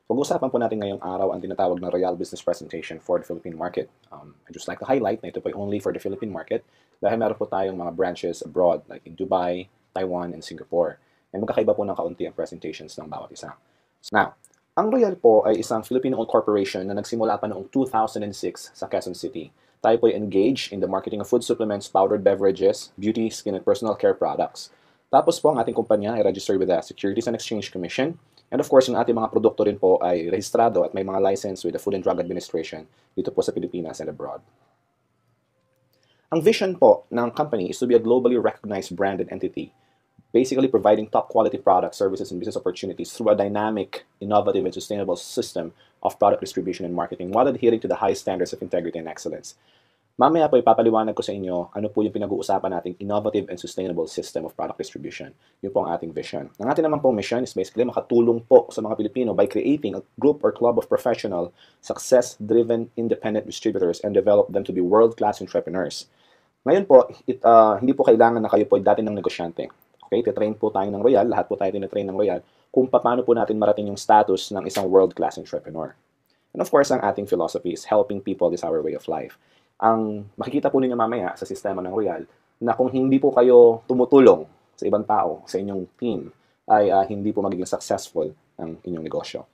Pag-uusapan po natin ngayong araw ang tinatawag na Royal Business Presentation for the Philippine market. I'd just like to highlight na ito po ay only for the Philippine market dahil meron po tayong mga branches abroad like in Dubai, Taiwan, and Singapore. And magkakaiba po ng kaunti ang presentations ng bawat isa. Now, ang Royal po ay isang Filipino-owned corporation na nagsimula pa noong 2006 sa Quezon City. Tayo po ay engaged in the marketing of food supplements, powdered beverages, beauty, skin, and personal care products. Tapos po, ang ating kumpanya ay registered with the Securities and Exchange Commission. And of course, yung ating mga produkto rin po ay rehistrado at may mga license with the Food and Drug Administration dito po sa Pilipinas and abroad. Ang vision po ng company is to be a globally recognized branded entity, basically providing top quality products, services, and business opportunities through a dynamic, innovative, and sustainable system of product distribution and marketing while adhering to the highest standards of integrity and excellence. Mamaya po ipapaliwanag ko sa inyo ano po yung pinag-uusapan nating innovative and sustainable system of product distribution. Yun po ang ating vision. Ang ating naman pong mission is basically makatulong po sa mga Pilipino by creating a group or club of professional, success-driven, independent distributors and develop them to be world-class entrepreneurs. Ngayon po, hindi po kailangan na kayo po dati ng negosyante. Okay, titrain po tayo ng Royal, lahat po tayo tinitrain ng Royal, kung paano po natin marating yung status ng isang world-class entrepreneur. And of course, ang ating philosophy is helping people is our way of life. Ang makikita po ninyo mamaya sa sistema ng Royal na kung hindi po kayo tumutulong sa ibang tao, sa inyong team, ay hindi po magiging successful ang inyong negosyo.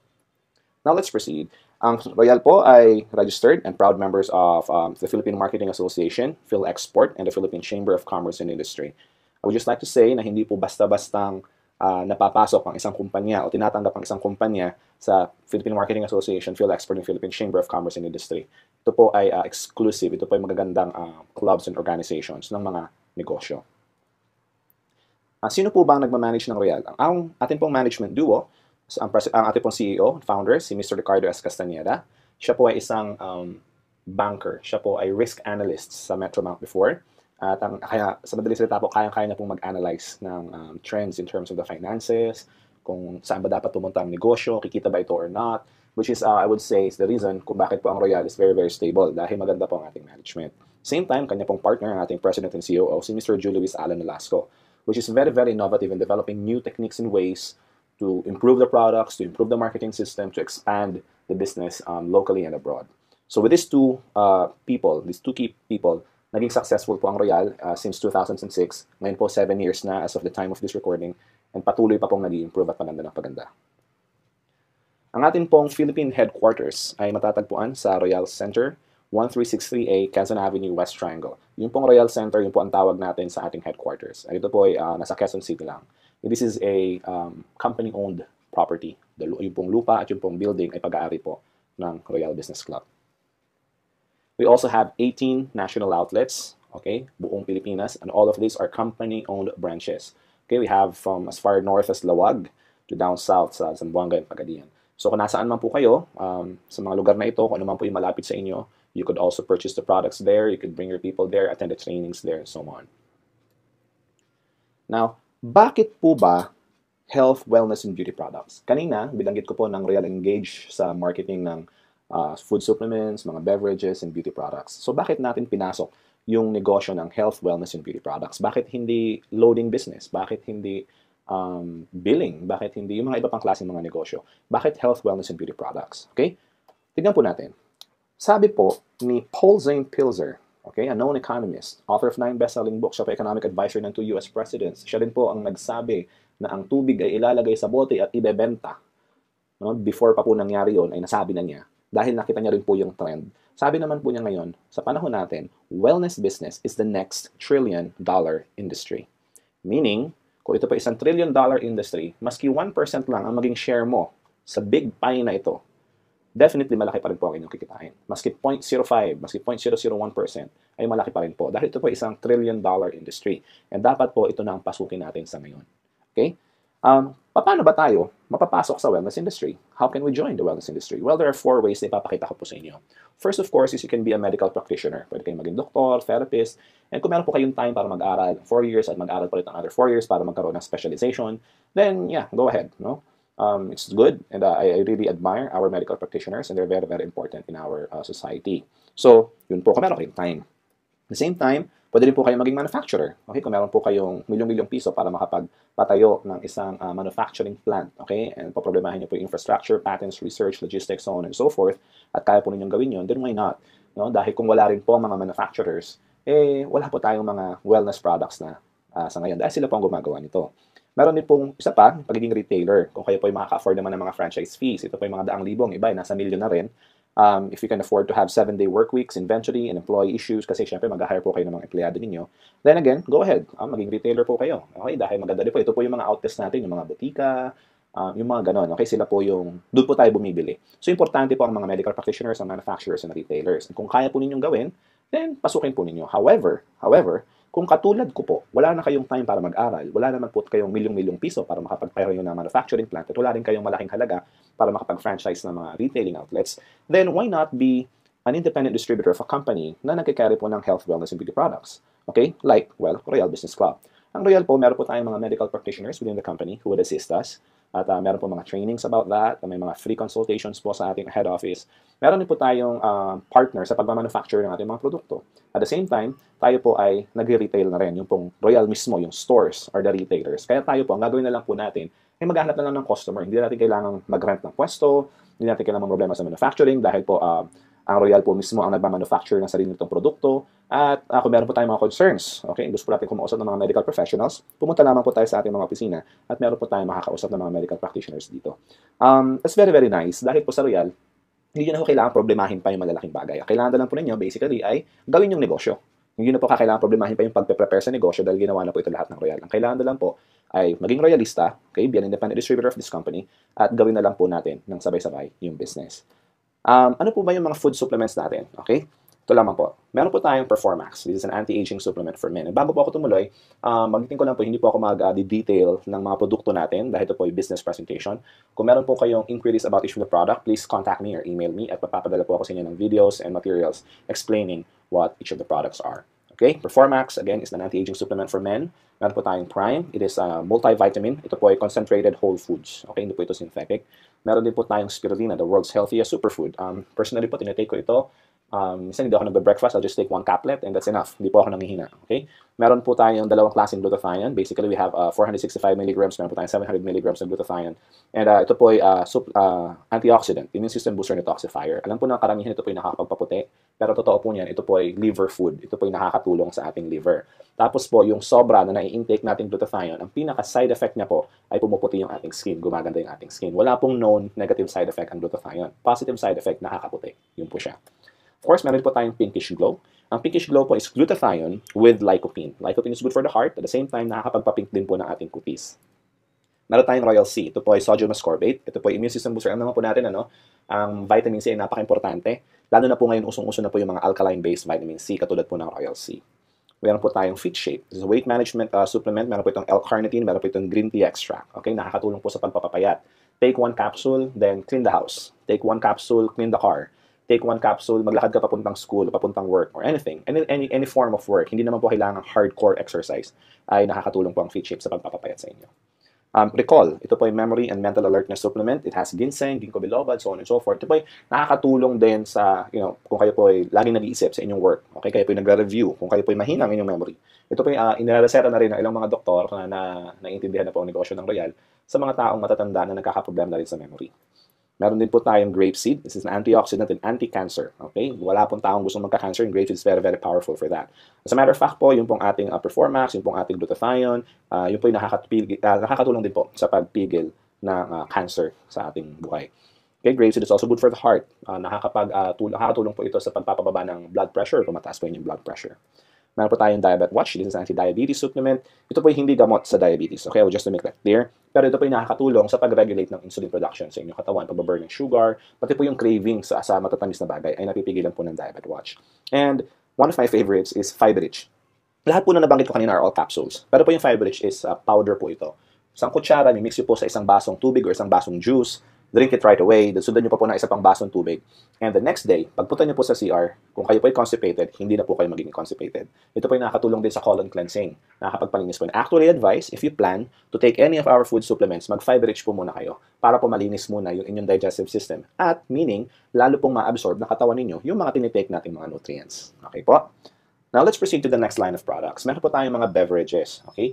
Now, let's proceed. Ang Royal po ay registered and proud members of the Philippine Marketing Association, PhilExport, and the Philippine Chamber of Commerce and Industry. I would just like to say na hindi po basta-bastang napapasok ang isang kumpanya o tinatanggap ang isang kumpanya sa Philippine Marketing Association, PhilExport, and Philippine Chamber of Commerce and Industry. Ito po ay exclusive. Ito po ay magagandang clubs and organizations ng mga negosyo. Sino po ba ang nagmamanage ng Royal? Ang ating pong management duo, ang ating pong CEO, founder, si Mr. Ricardo S. Castañeda. Siya po ay isang banker. Siya po ay risk analyst sa Metrobank before. At kaya sa madaling salita po, kaya-kaya na pong mag-analyze ng trends in terms of the finances, kung saan ba dapat pumunta ang negosyo, kikita ba ito or not, which is, I would say, is the reason kung bakit po ang Royal is very, very stable dahil maganda po ang ating management. Same time, kanya pong partner, ang ating President and COO, si Mr. Julio Luis Alan Nolasco, which is very, very innovative in developing new techniques and ways to improve the products, to improve the marketing system, to expand the business locally and abroad. So with these two key people, naging successful po ang Royal since 2006. Ngayon po, 7 years na as of the time of this recording. And patuloy pa pong nag-i-improve at paganda ng paganda. Ang atin pong Philippine headquarters ay matatagpuan sa Royal Center, 1363A, Quezon Avenue, West Triangle. Yung pong Royal Center, yun po ang tawag natin sa ating headquarters. Ito po ay nasa Quezon City lang. This is a company-owned property. Yung pong lupa at yung pong building ay pag-aari po ng Royal Business Club. We also have 18 national outlets, okay, buong Pilipinas, and all of these are company-owned branches. Okay, we have from as far north as Lawag to down south sa Zamboanga and Pagadian. So kung nasaan man po kayo, sa mga lugar na ito, kung ano man po yung malapit sa inyo, you could also purchase the products there, you could bring your people there, attend the trainings there, and so on. Now, bakit po ba health, wellness, and beauty products? Kanina, bilanggit ko po ng Royal Engage sa marketing ng food supplements, mga beverages, and beauty products. So bakit natin pinasok yung negosyo ng health, wellness, and beauty products? Bakit hindi loading business? Bakit hindi billing? Bakit hindi yung mga iba pang klaseng mga negosyo? Bakit health, wellness, and beauty products? Okay? Tignan po natin. Sabi po ni Paul Zane Pilzer, okay, a known economist, author of 9 best-selling books, siya po economic advisor ng 2 US presidents. Siya din po ang nagsabi na ang tubig ay ilalagay sa bote at ibebenta. No? Before pa po nangyari yon ay nasabi na niya. Dahil nakita niya rin po yung trend. Sabi naman po niya ngayon, sa panahon natin, wellness business is the next trillion-dollar industry. Meaning, kung ito pa isang trillion-dollar industry, maski 1% lang ang maging share mo sa big pie na ito, definitely malaki pa rin po ang inyong kikitain. Maski 0.05, maski 0.001% ay malaki pa rin po. Dahil ito po isang trillion-dollar industry. And dapat po ito na ang pasukin natin sa ngayon. Okay? Paano ba tayo mapapasok sa wellness industry? How can we join the wellness industry? Well, there are 4 ways na ipapakita ko po sa inyo. First, of course, is you can be a medical practitioner. Pwede kayong maging doktor, therapist, and kung meron po kayong time para mag-aral 4 years at mag-aral pa rin ng other 4 years para magkaroon ng specialization, then yeah, go ahead. No? It's good, and I really admire our medical practitioners, and they're very, very important in our society. So, yun po, kung meron kayong time. At the same time, Pwede rin po kayong maging manufacturer. Okay? Kung meron po kayong milyong-milyong piso para makapagpatayo ng isang manufacturing plant. Okay? And poproblemahin niyo po yung infrastructure, patents, research, logistics, so on and so forth. At kaya po ninyong gawin yun, then why not? No? Dahil kung wala rin po mga manufacturers, wala po tayong mga wellness products na sa ngayon. Dahil sila po ang gumagawa nito. Meron din pong isa pa, pagiging retailer. Kung kayo po ay makaka-afford naman ng mga franchise fees, ito po yung mga daang libong, iba ay nasa milyon na rin. If you can afford to have 7-day work weeks, inventory, and employee issues, kasi syempre mag-hire po kayo ng mga empleyado ninyo, then again, go ahead. Maging retailer po kayo. Okay, dahil maganda din po. Ito po yung mga outlets natin, yung mga butika, yung mga ganon. Okay, sila po yung, doon po tayo bumibili. So, importante po ang mga medical practitioners, ang manufacturers, and retailers. And kung kaya po ninyong gawin, then pasukin po ninyo. However, kung katulad ko po, wala na kayong time para mag-aral, wala naman po kayong milyong-milyong piso para makapagpayo ng manufacturing plant, at wala rin kayong malaking halaga para makapag-franchise ng mga retailing outlets, then why not be an independent distributor of a company na nagkikarry po ng health, wellness, and beauty products? Okay? Like, well, Royal Business Club. Ang Royal po, meron po tayong mga medical practitioners within the company who would assist us. At meron po mga trainings about that. May mga free consultations po sa ating head office. Meron din po tayong partner sa pagmamanufacture ng ating mga produkto. At the same time, tayo po ay nagre-retail na rin. Yung pong Royal mismo, yung stores or the retailers. Kaya tayo po, ang gagawin na lang po natin, ay maghahanap na lang ng customer. Hindi natin kailangang mag-rent ng pwesto. Hindi natin kailangang problema sa manufacturing dahil po ang Royal po mismo ang nagmamanufacture ng sarili nitong produkto. At kung meron po tayong mga concerns, okay, gusto po natin kumausap ng mga medical professionals, pumunta lamang po tayo sa ating mga opisina at meron po tayong makakausap ng mga medical practitioners dito. That's very, very nice. Dahil po sa Royal, hindi nyo na po kailangan problemahin pa yung malalaking bagay. Ang kailangan na lang po ninyo, basically, ay gawin yung negosyo. Hindi nyo na po kailangan problemahin pa yung pagpe-prepare sa negosyo dahil ginawa na po ito lahat ng Royal. Ang kailangan na lang po ay maging royalista, okay, be an independent distributor of this company, at gawin na lang po natin ng sabay-sabay yung business. Ano po ba yung mga food supplements natin? Okay? Ito lamang po. Meron po tayong Performax. This is an anti-aging supplement for men. And bago po ako tumuloy, magiting ko lang po, hindi po ako mag-detail ng mga produkto natin dahil ito po yung business presentation. Kung meron po kayong inquiries about each of the product, please contact me or email me at papapadala po ako sa inyo ng videos and materials explaining what each of the products are. Okay? Performax, again, is an anti-aging supplement for men. Meron po tayong Prime. It is a multivitamin. Ito po ay concentrated whole foods. Okay? Hindi po ito synthetic. Meron din po tayong Spirulina, the world's healthiest superfood. Personally po, tinitake ko ito. Minsan hindi ako nagbe-breakfast, I'll just take one caplet and that's enough. Hindi po ako nangihina. Okay? Meron po tayong dalawang klaseng glutathione. Basically, we have 465 milligrams. Meron po tayong 700 milligrams ng glutathione. And ito po ay antioxidant, immune system booster and detoxifier. Alam po ng karamihan ito po ay nakakapagpaputi. Pero totoo po niyan, ito po ay liver food. Ito po ay nakakatulong sa ating liver. Tapos po, yung sobra na nai-intake nating glutathione, ang pinaka-side effect niya po ay pumuputi yung ating skin, gumaganda yung ating skin. Wala pong known negative side effect ang glutathione. Positive side effect, nakakaputi. Yun po siya. Of course, meron po tayong pinkish glow. Ang pinkish glow po is glutathione with lycopene. Lycopene is good for the heart. At the same time, nakakapagpapink din po ng ating kutis. Meron tayong Royal C. Ito po ay sodium ascorbate. Ito po ay immune system booster. Alam naman po natin, ang vitamin C ay napaka-importante. Lalo na po ngayon, usong-uso na po yung mga alkaline-based vitamin C, katulad po ng Royal C. Meron po tayong Fit Shape. This is a weight management supplement. Meron po itong L-carnitine. Meron po itong green tea extract. Okay, nakakatulong po sa pagpapapayat. Take one capsule, then clean the house. Take one capsule, clean the car. Take one capsule, maglakad ka papuntang school, papuntang work, or anything. Any form of work. Hindi naman po kailangan hardcore exercise ay nakakatulong po ang Fit Shape sa pagpapapayat sa inyo. Recall, ito po ay memory and mental alertness supplement. It has ginseng, ginkgo biloba, so on and so forth. Ito po ay nakakatulong din sa, kung kayo po ay laging nag-iisip sa inyong work. Okay, kayo po ay nagre-review, kung kayo po ay mahina ang inyong memory. Ito po ay inireseta na rin ng ilang mga doktor na naiintindihan na po ang negosyo ng Royal sa mga taong matatanda na nagkakaproblema na rin sa memory. Meron din po tayong grapeseed. This is an antioxidant and anti-cancer. Okay? Wala pong taong gustong magka-cancer, and grapeseed is very, very powerful for that. As a matter of fact po, yung pong ating Performax, yung pong ating glutathion, yung po yung nakakatulong din po sa pagpigil ng cancer sa ating buhay. Okay, grapeseed is also good for the heart. Nakakatulong po ito sa pagpapababa ng blood pressure kung mataas po yung blood pressure. Meron po tayong Diabetes Watch. This is an anti-diabetes supplement. Ito po ay hindi gamot sa diabetes. Okay, just to make that clear. Pero ito po ay nakakatulong sa pag-regulate ng insulin production sa inyong katawan, pag-burn ng sugar, pati po yung cravings sa matatamis na bagay ay napipigilan po ng Diabetes Watch. And one of my favorites is Fiberich. Lahat po na nabanggit ko kanina are all capsules. Pero po yung Fiberich is powder po ito. Isang kutsara, mix nyo po sa isang basong tubig or isang basong juice. Drink it right away. Sundan nyo pa po ng isa pang basong tubig. And the next day, pagpunta nyo po sa CR, kung kayo po ay constipated, hindi na po kayo magiging constipated. Ito po ay nakakatulong din sa colon cleansing. Nakakapagpalinis po. And actually advice, if you plan to take any of our food supplements, mag-Fiberich po muna kayo para po malinis muna yung inyong digestive system. At meaning, lalo pong ma-absorb na katawan ninyo yung mga tinitake nating mga nutrients. Okay po? Now, let's proceed to the next line of products. Meron po tayong mga beverages, okay?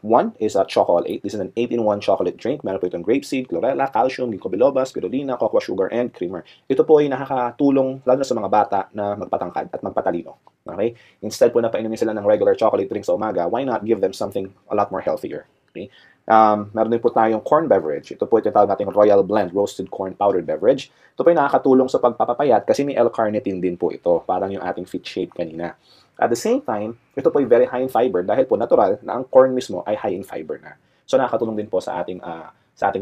One is a Chocolate. This is an 8-in-1 chocolate drink. Meron po itong grapeseed, chlorella, calcium, ginkgo biloba, spirulina, cocoa sugar, and creamer. Ito po ay nakakatulong lalo na sa mga bata na magpatangkad at magpatalino. Okay? Instead po na painumin sila ng regular chocolate drink sa umaga, why not give them something a lot more healthier? Okay? Meron din po tayong corn beverage. Ito po yung tinatawag nating Royal Blend Roasted Corn Powdered Beverage. Ito po yung nakakatulong sa pagpapapayat kasi may L-carnitine din po ito, parang yung ating fit shape kanina. At the same time, ito po ay very high in fiber dahil po natural na ang corn mismo ay high in fiber na. So nakakatulong din po sa ating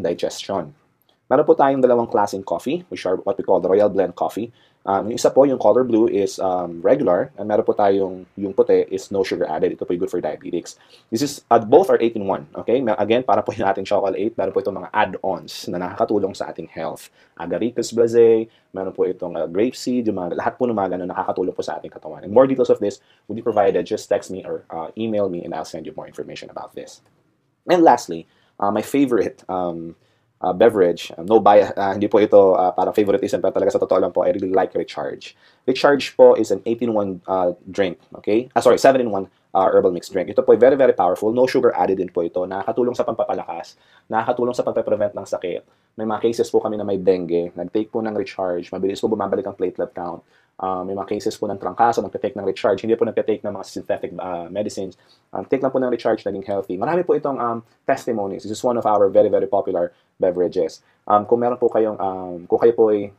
digestion. Meron po tayong dalawang klaseng coffee, which are what we call the Royal Blend Coffee. Yung isa po, yung color blue is regular, and meron po tayong yung puti is no sugar added. Ito po yung good for diabetics. This is, both are 8-in-1, okay? Again, para po yung ating chocolate, meron po itong mga add-ons na nakakatulong sa ating health. Agaricus blazé, meron po itong grapeseed, yung lahat po ng mga ganun nakakatulong po sa ating katawan. And more details of this will be provided. Just text me or email me and I'll send you more information about this. And lastly, my favorite beverage, no bias, hindi po ito para favoritism, pero talaga sa totoo lang po, I really like Recharge. Recharge po is an 8-in-1 drink, okay? Sorry, 7-in-1 herbal mixed drink. Ito po ay very, very powerful. No sugar added din po ito. Nakakatulong sa pampapalakas, nakakatulong sa pagpe-prevent ng sakit. May mga cases po kami na may dengue, nag-take po ng Recharge, mabilis po bumabalik ang platelet count. May mga cases po ng trangkaso, nagtitake ng Recharge, hindi po nagtitake ng mga synthetic medicines. Take lang po ng Recharge, naging healthy. Marami po itong testimonies. This is one of our very, very popular beverages. Kung meron po kayong, kung kayo po ay,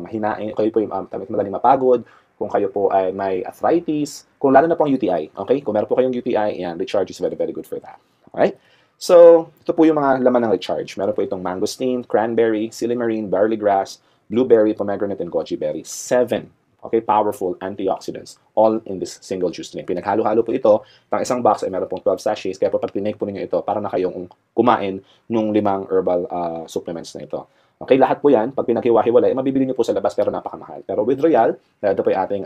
mahinain, kayo po ay madaling mapagod, kung kayo po ay may arthritis, kung lalo na po ang UTI, okay? Kung meron po kayong UTI, yan, Recharge is very, very good for that. Alright? So, ito po yung mga laman ng Recharge. Meron po itong mangosteen, cranberry, silymarin, barley grass, blueberry, pomegranate, and goji berry. 7, okay, powerful antioxidants, all in this single juice drink. Pinaghalo-halo po ito, pang isang box ay meron pong 12 sachets, kaya po pag tinake po ninyo ito, para na kayong kumain nung 5 herbal supplements na ito. Okay, lahat po yan, pag pinaghiwa-hiwalay, mabibili nyo po sa labas pero napakamahal. Pero with Royal, ito po yung ating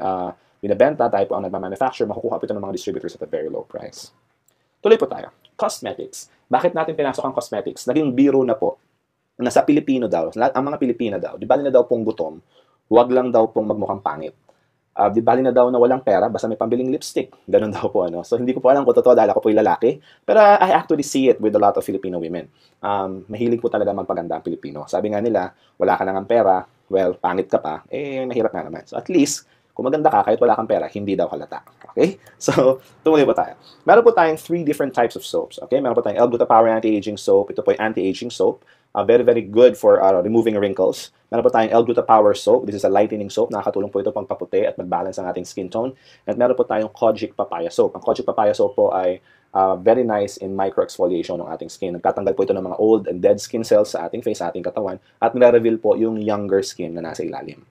binibenta, tayo po ang nagmamanufacture, makukuha po ito ng mga distributors at a very low price. Tuloy po tayo. Cosmetics. Bakit natin pinasok ang cosmetics? Naging biro na po na sa Pilipino daw, ang mga Pilipina daw, di bali na daw pong gutom, huwag lang daw pong magmukhang pangit. Di bali na daw na walang pera, basta may pambiling lipstick. Ganun daw po, ano. So, hindi ko po alam kung totoo dahil ako po yung lalaki. Pero I actually see it with a lot of Filipino women. Mahilig po talaga magpaganda ang Pilipino. Sabi nga nila, wala ka nang pera, well, pangit ka pa, eh, mahirap nga naman. So, at least, kung maganda ka, kahit wala kang pera, hindi daw halata. Okay? So, tumuloy po tayo. Meron po tayong 3 different types of soaps. Okay? Meron po tayong L-Gluta Power Anti-Aging Soap. Ito po yung anti-aging soap. Very, very good for removing wrinkles. Meron po tayong L-Gluta Power Soap. This is a lightening soap. Nakakatulong po ito pang paputi at mag-balance ang ating skin tone. At meron po tayong Kojic Papaya Soap. Ang Kojic Papaya Soap po ay very nice in micro-exfoliation ng ating skin. Nagtatanggal po ito ng mga old and dead skin cells sa ating face, sa ating katawan. At nire-reveal po yung younger skin na nasa ilalim.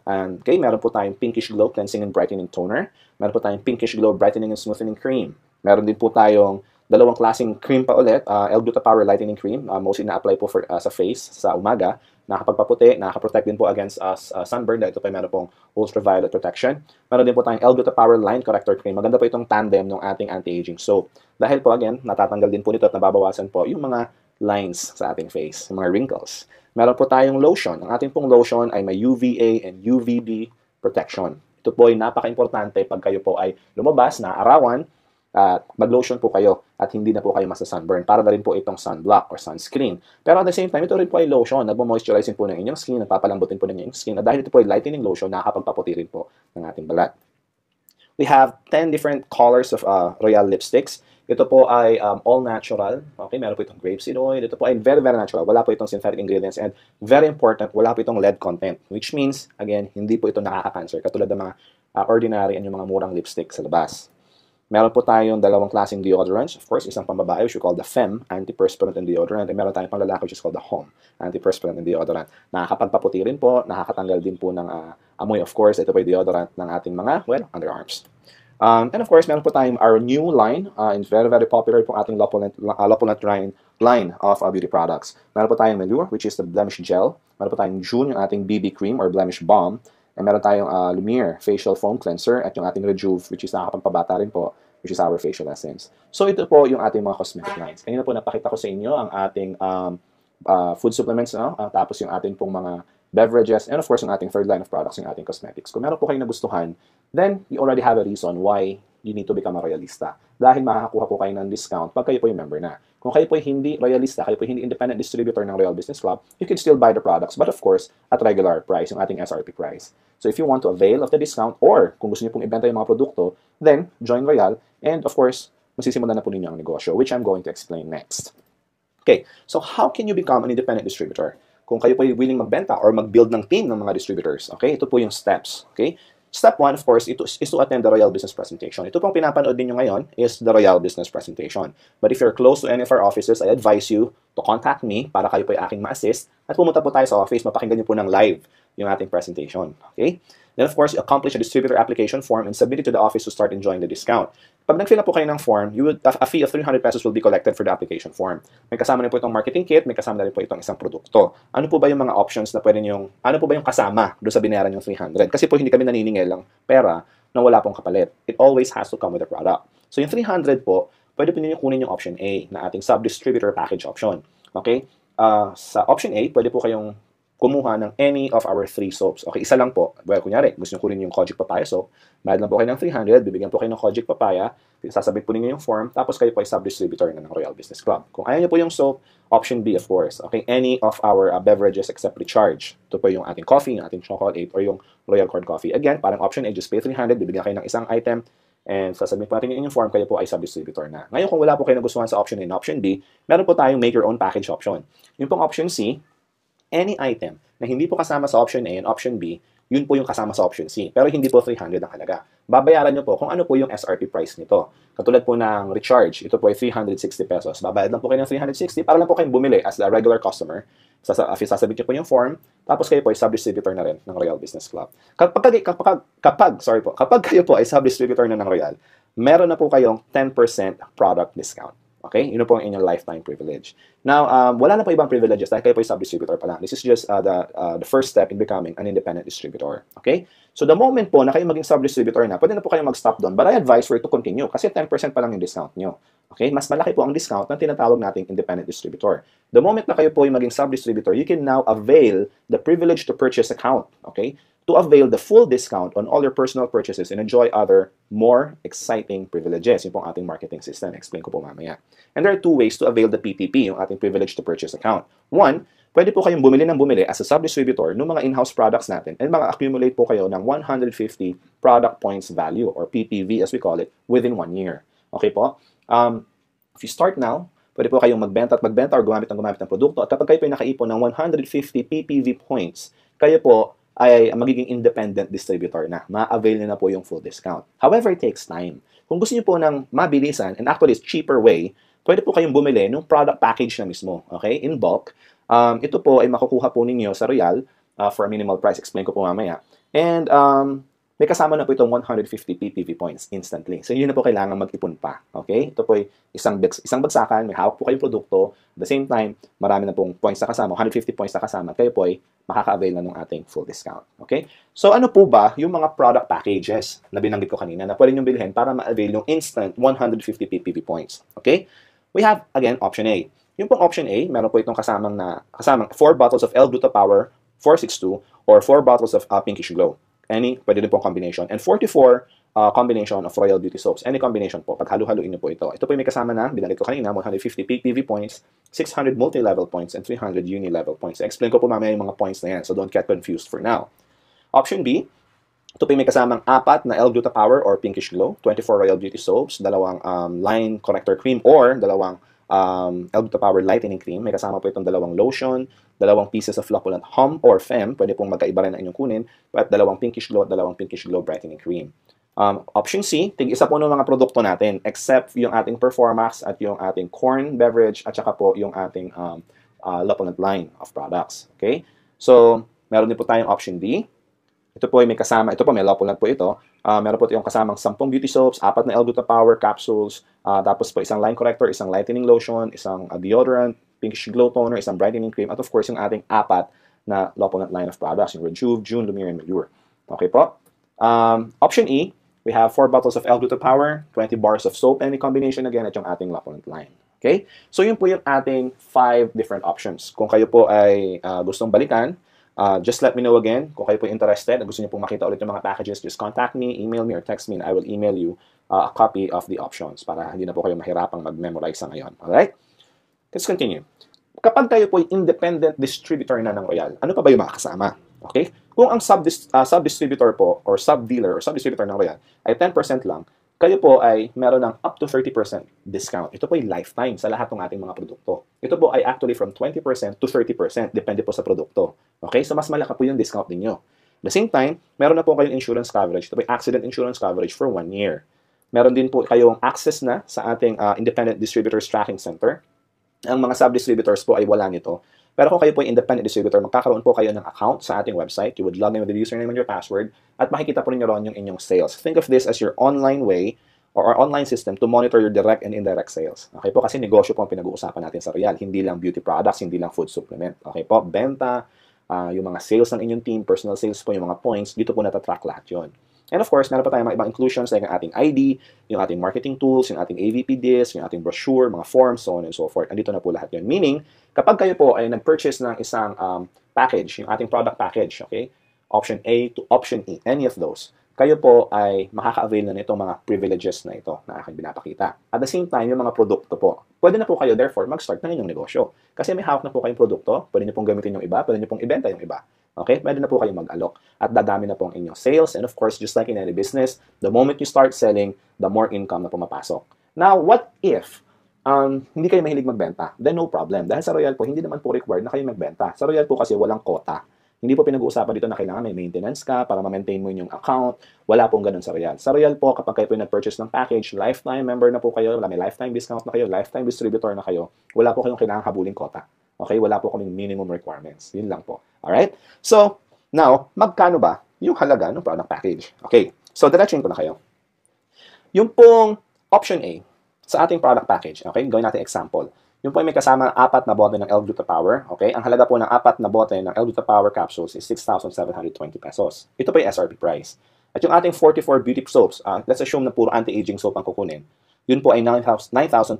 And okay, meron po tayong Pinkish Glow Cleansing and Brightening Toner. Meron po tayong Pinkish Glow Brightening and Smoothening Cream. Meron din po tayong dalawang klaseng cream pa ulit, L-Gluta Power Lightening Cream. Mostly na-apply po sa face, sa umaga. Nakakapagpaputi, nakakaprotect din po against sunburn. Dahil ito pa meron pong ultraviolet protection. Meron din po tayong L-Gluta Power Line Corrector Cream. Maganda po itong tandem ng ating anti-aging soap. Dahil po again, natatanggal din po nito at nababawasan po yung mga lines sa ating face, yung mga wrinkles. Meron po tayong lotion. Ang ating pong lotion ay may UVA and UVB protection. Ito po ay napaka-importante pag kayo po ay lumabas na arawan, mag-lotion po kayo at hindi na po kayo masa-sunburn. Para na rin po itong sunblock or sunscreen. Pero at the same time, ito rin po ay lotion. Nagmo-moisturizing po ng inyong skin, nagpapalambutin po ng inyong skin. At dahil ito po ay lightening lotion, nakakapagpaputi rin po ng ating balat. We have 10 different colors of Royal lipsticks. Ito po ay all natural. Okay, meron po itong grapeseed oil. Ito po ay very, very natural. Wala po itong synthetic ingredients. And very important, wala po itong lead content. Which means, again, hindi po ito nakaka-cancer. Katulad ng mga ordinary and yung mga murang lipstick sa labas. Meron po tayong dalawang klaseng deodorants. Of course, isang pambabae, which we call the FEM, antiperspirant and deodorant. And meron tayong panglalaki, which is called the HOM, antiperspirant and deodorant. Nakakapagpaputi rin po, nakakatanggal din po ng amoy. Of course, ito po yung deodorant ng ating mga, well, underarms. And of course, meron po tayong our new line, and very, very popular po ating Lopulent line of beauty products. Meron po tayong Melure, which is the blemish gel. Meron po tayong June, yung ating BB cream or blemish balm. And meron tayong Lumiere facial foam cleanser at yung ating Rejuve, which is nakakapagpabata rin po, which is our facial essence. So ito po yung ating mga cosmetic lines. Kanina po napakita ko sa inyo ang ating food supplements, no? Tapos yung ating pong mga beverages, and of course, yung ating third line of products, yung ating cosmetics. Kung meron po kayong nagustuhan, then you already have a reason why you need to become a Royalista. Dahil makakakuha po kayo ng discount pag kayo po yung member na. Kung kayo po hindi Royalista, kayo po hindi independent distributor ng Royal Business Club, you can still buy the products, but of course, at regular price, yung ating SRP price. So if you want to avail of the discount, or kung gusto niyo pong ibenta yung mga produkto, then join Royal, and of course, masisimulan na po ninyo ang negosyo, which I'm going to explain next. Okay, so how can you become an independent distributor? Kung kayo po ay willing magbenta or mag-build ng team ng mga distributors, okay? Ito po yung steps, okay? Step 1, of course, is to attend the Royal Business Presentation. Ito pong pinapanood ninyo ngayon is the Royal Business Presentation. But if you're close to any of our offices, I advise you to contact me para kayo po ay aking ma-assist at pumunta po tayo sa office, mapakinggan niyo po ng live yung ating presentation, okay? Then, of course, you accomplish a distributor application form and submit it to the office to start enjoying the discount. Pag nag-fill up po kayo ng form, a fee of 300 pesos will be collected for the application form. May kasama na po itong marketing kit, may kasama na rin po itong isang produkto. Ano po ba yung mga options na pwede niyong, ano po ba yung kasama doon sa binayaran yung 300? Kasi po hindi kami naniningil ng pera na wala pong kapalit. It always has to come with a product. So yung 300 po, pwede po ninyo kunin yung option A na ating sub-distributor package option. Okay? Sa option A, pwede po kayong kumuha ng any of our 3 soaps. Okay, isa lang po. Well, kunyari, gusto nyo kunin yung Kojic Papaya soap, bayad lang po kayo ng 300, bibigyan po kayo ng Kojic Papaya, sasabit po ninyo yung form, tapos kayo po ay sub-distributor na ng Royal Business Club. Kung ayaw nyo po yung soap, option B, of course. Okay, any of our beverages except recharge. Ito po yung ating coffee, yung ating chocolate, or yung Royal Corn Coffee. Again, parang option A, just pay 300, bibigyan kayo ng isang item, and sasabihin po natin yung form, kayo po ay sub-distributor na. Ngayon, kung wala po kayo nagustuhan sa option A and option B, meron po tayong make your own package option. Yung pong option C, any item na hindi po kasama sa option A and option B, yun po yung kasama sa option C. Pero hindi po 300 ang halaga. Babayaran nyo po kung ano po yung SRP price nito. Katulad po ng recharge, ito po ay 360 pesos. Babayad lang po kayo ng 360 para lang po kayong bumili as a regular customer. Sasabit nyo po yung form, tapos kayo po ay sub-distributor na rin ng Royal Business Club. Kapag kayo po ay sub-distributor na ng Royal, meron na po kayong 10% product discount. Okay? Yun po ang inyong lifetime privilege. Now, wala na po ibang privileges dahil kayo po yung sub-distributor pa lang. This is just the first step in becoming an independent distributor. Okay? So, the moment po na kayo maging sub-distributor na, pwede na po kayo mag-stop doon. But I advise for you to continue kasi 10% pa lang yung discount nyo. Okay? Mas malaki po ang discount ng tinatawag nating independent distributor. The moment na kayo po yung maging sub-distributor, you can now avail the privilege to purchase account. Okay? To avail the full discount on all your personal purchases and enjoy other more exciting privileges. Yung pong ating marketing system. Explain ko po mamaya. And there are 2 ways to avail the PTP, yung ating privilege to purchase account. 1, pwede po kayong bumili as a sub-distributor ng mga in-house products natin and mag-accumulate po kayo ng 150 product points value or PPV as we call it within 1 year. Okay po? If you start now, pwede po kayong magbenta or gumamit ng produkto at kapag kayo po ay nakaipon ng 150 PPV points, kayo po ay magiging independent distributor na. Ma-avail nyo na po yung full discount. However, it takes time. Kung gusto nyo po ng mabilisan and actually it's cheaper way, pwede po kayong bumili ng product package na mismo. Okay? In bulk. Ito po ay makukuha po ninyo sa Royal for a minimal price. Explain ko po mamaya. And may kasama na po itong 150 PPV points instantly. So, yun na po kailangan mag-ipon pa. Okay? Ito po ay isang bagsakan, may hawak po kayong produkto. At the same time, marami na pong points na kasama, 150 points na kasama. Kayo po ay makaka-avail na ng ating full discount. Okay? So, ano po ba yung mga product packages na binanggit ko kanina na pwede nyo bilhin para ma-avail yung instant 150 PPV points? Okay? We have, again, option A. Yung pong option A, meron po itong kasamang 4 bottles of L-Gluta Power 462 or 4 bottles of Pinkish Glow. Any, pwede din pong combination. And 44 combination of Royal Beauty Soaps. Any combination po. Paghalo-haloin niyo po ito. Ito po yung may kasama na, binalik ko kanina, 150 PPV points, 600 multi-level points, and 300 uni-level points. Explain ko po mamaya yung mga points na yan, so don't get confused for now. Option B, ito po yung may kasamang 4 na L-Gluta Power or Pinkish Glow, 24 Royal Beauty Soaps, 2 line corrector cream or 2 L-Gluta Power Lightening Cream. May kasama po itong 2 lotion, 2 pieces of Flocculant Hum or Fem, pwede pong magkaiba rin ang inyong kunin, at 2 Pinkish Glow at 2 Pinkish Glow Brightening Cream. Option C, tig-isa po ng mga produkto natin except yung ating Performax at yung ating corn beverage at saka po yung ating Lapolent line of products. Okay? So, meron din po tayong option D. Ito po ay may kasama, ito po may Lapolent po ito. Meron po yung kasamang 10 beauty soaps, 4 na L-Gluta Power capsules, tapos po isang line corrector, isang lightening lotion, isang deodorant, Pinkish Glow toner, isang brightening cream, at of course yung ating 4 na Lapolent line of products, yung Rejuve, June, Lumiere, and Melure. Okay po? Option E, we have 4 bottles of L-Gluta Power, 20 bars of soap, any combination again at yung ating Lapolent line. Okay? So yun po yung ating 5 different options. Kung kayo po ay gustong balikan, Just let me know again kung kayo po interested. Gusto niyo pong makita ulit yung mga packages, just contact me, email me, or text me, and I will email you a copy of the options para hindi na po kayo mahirapang mag-memorize sa ngayon. Alright? Let's continue. Kapag kayo po independent distributor na ng Royal, ano pa ba yung mga kasama? Okay? Kung ang sub-distributor po or sub-dealer or sub-distributor ng Royal ay 10% lang, kayo po ay meron ng up to 30% discount. Ito po ay lifetime sa lahat ng ating mga produkto. Ito po ay actually from 20% to 30%, depende po sa produkto. Okay? So, mas malaki po yung discount ninyo. At the same time, meron na po kayong insurance coverage. Ito po ay accident insurance coverage for 1 year. Meron din po kayong access na sa ating Independent Distributors Tracking Center. Ang mga sub-distributors po ay wala nito. Pero kung kayo po ay independent distributor, magkakaroon po kayo ng account sa ating website. You would log in with the username and your password at makikita po ninyo ron yung inyong sales. Think of this as your online way or our online system to monitor your direct and indirect sales. Okay po, kasi negosyo po ang pinag-uusapan natin sa Royal. Hindi lang beauty products, hindi lang food supplement. Okay po, benta, yung mga sales ng inyong team, personal sales po, yung mga points, dito po natatrack lahat yun. And of course, meron pa tayong mga ibang inclusions like ang ating ID, yung ating marketing tools, yung ating AVP disc, yung ating brochure, mga forms, so on and so forth. Andito na po lahat yun. Meaning, kapag kayo po ay nag-purchase ng isang package, yung ating product package, okay? Option A to option E, any of those, kayo po ay makaka-avail na nitong mga privileges na ito na aking binapakita. At the same time, yung mga produkto po, pwede na po kayo therefore mag-start ng inyong negosyo. Kasi may hawak na po kayong produkto, pwede nyo pong gamitin yung iba, pwede nyo pong ibenta yung iba. Okay? Pwede na po kayo mag-alok. At dadami na po ang inyong sales. And of course, just like in any business, the moment you start selling, the more income na pumapasok. Now, what if hindi kayo mahilig magbenta? Then no problem. Dahil sa Royal po, hindi naman po required na kayo magbenta. Sa Royal po kasi walang quota. Hindi po pinag-uusapan dito na kailangan may maintenance ka para ma-maintain mo yung account. Wala pong ganun sa Royal. Sa Royal po, kapag kayo po nag-purchase ng package, lifetime member na po kayo, may lifetime discount na kayo, lifetime distributor na kayo, wala po kayong kailangan habuling quota. Okay? Wala po kaming minimum requirements. Yun lang po. Alright? So, now, magkano ba yung halaga ng product package? Okay. So, diretsuin ko na kayo. Yung pong option A sa ating product package, okay? Gawin natin example. Yung po ay may kasama 4 na bote ng L-Gluta Power, okay? Ang halaga po ng 4 na bote ng L-Gluta Power capsules is 6,720 pesos. Ito po yung SRP price. At yung ating 44 beauty soaps, let's assume na puro anti-aging soap ang kukunin, yun po ay 9,240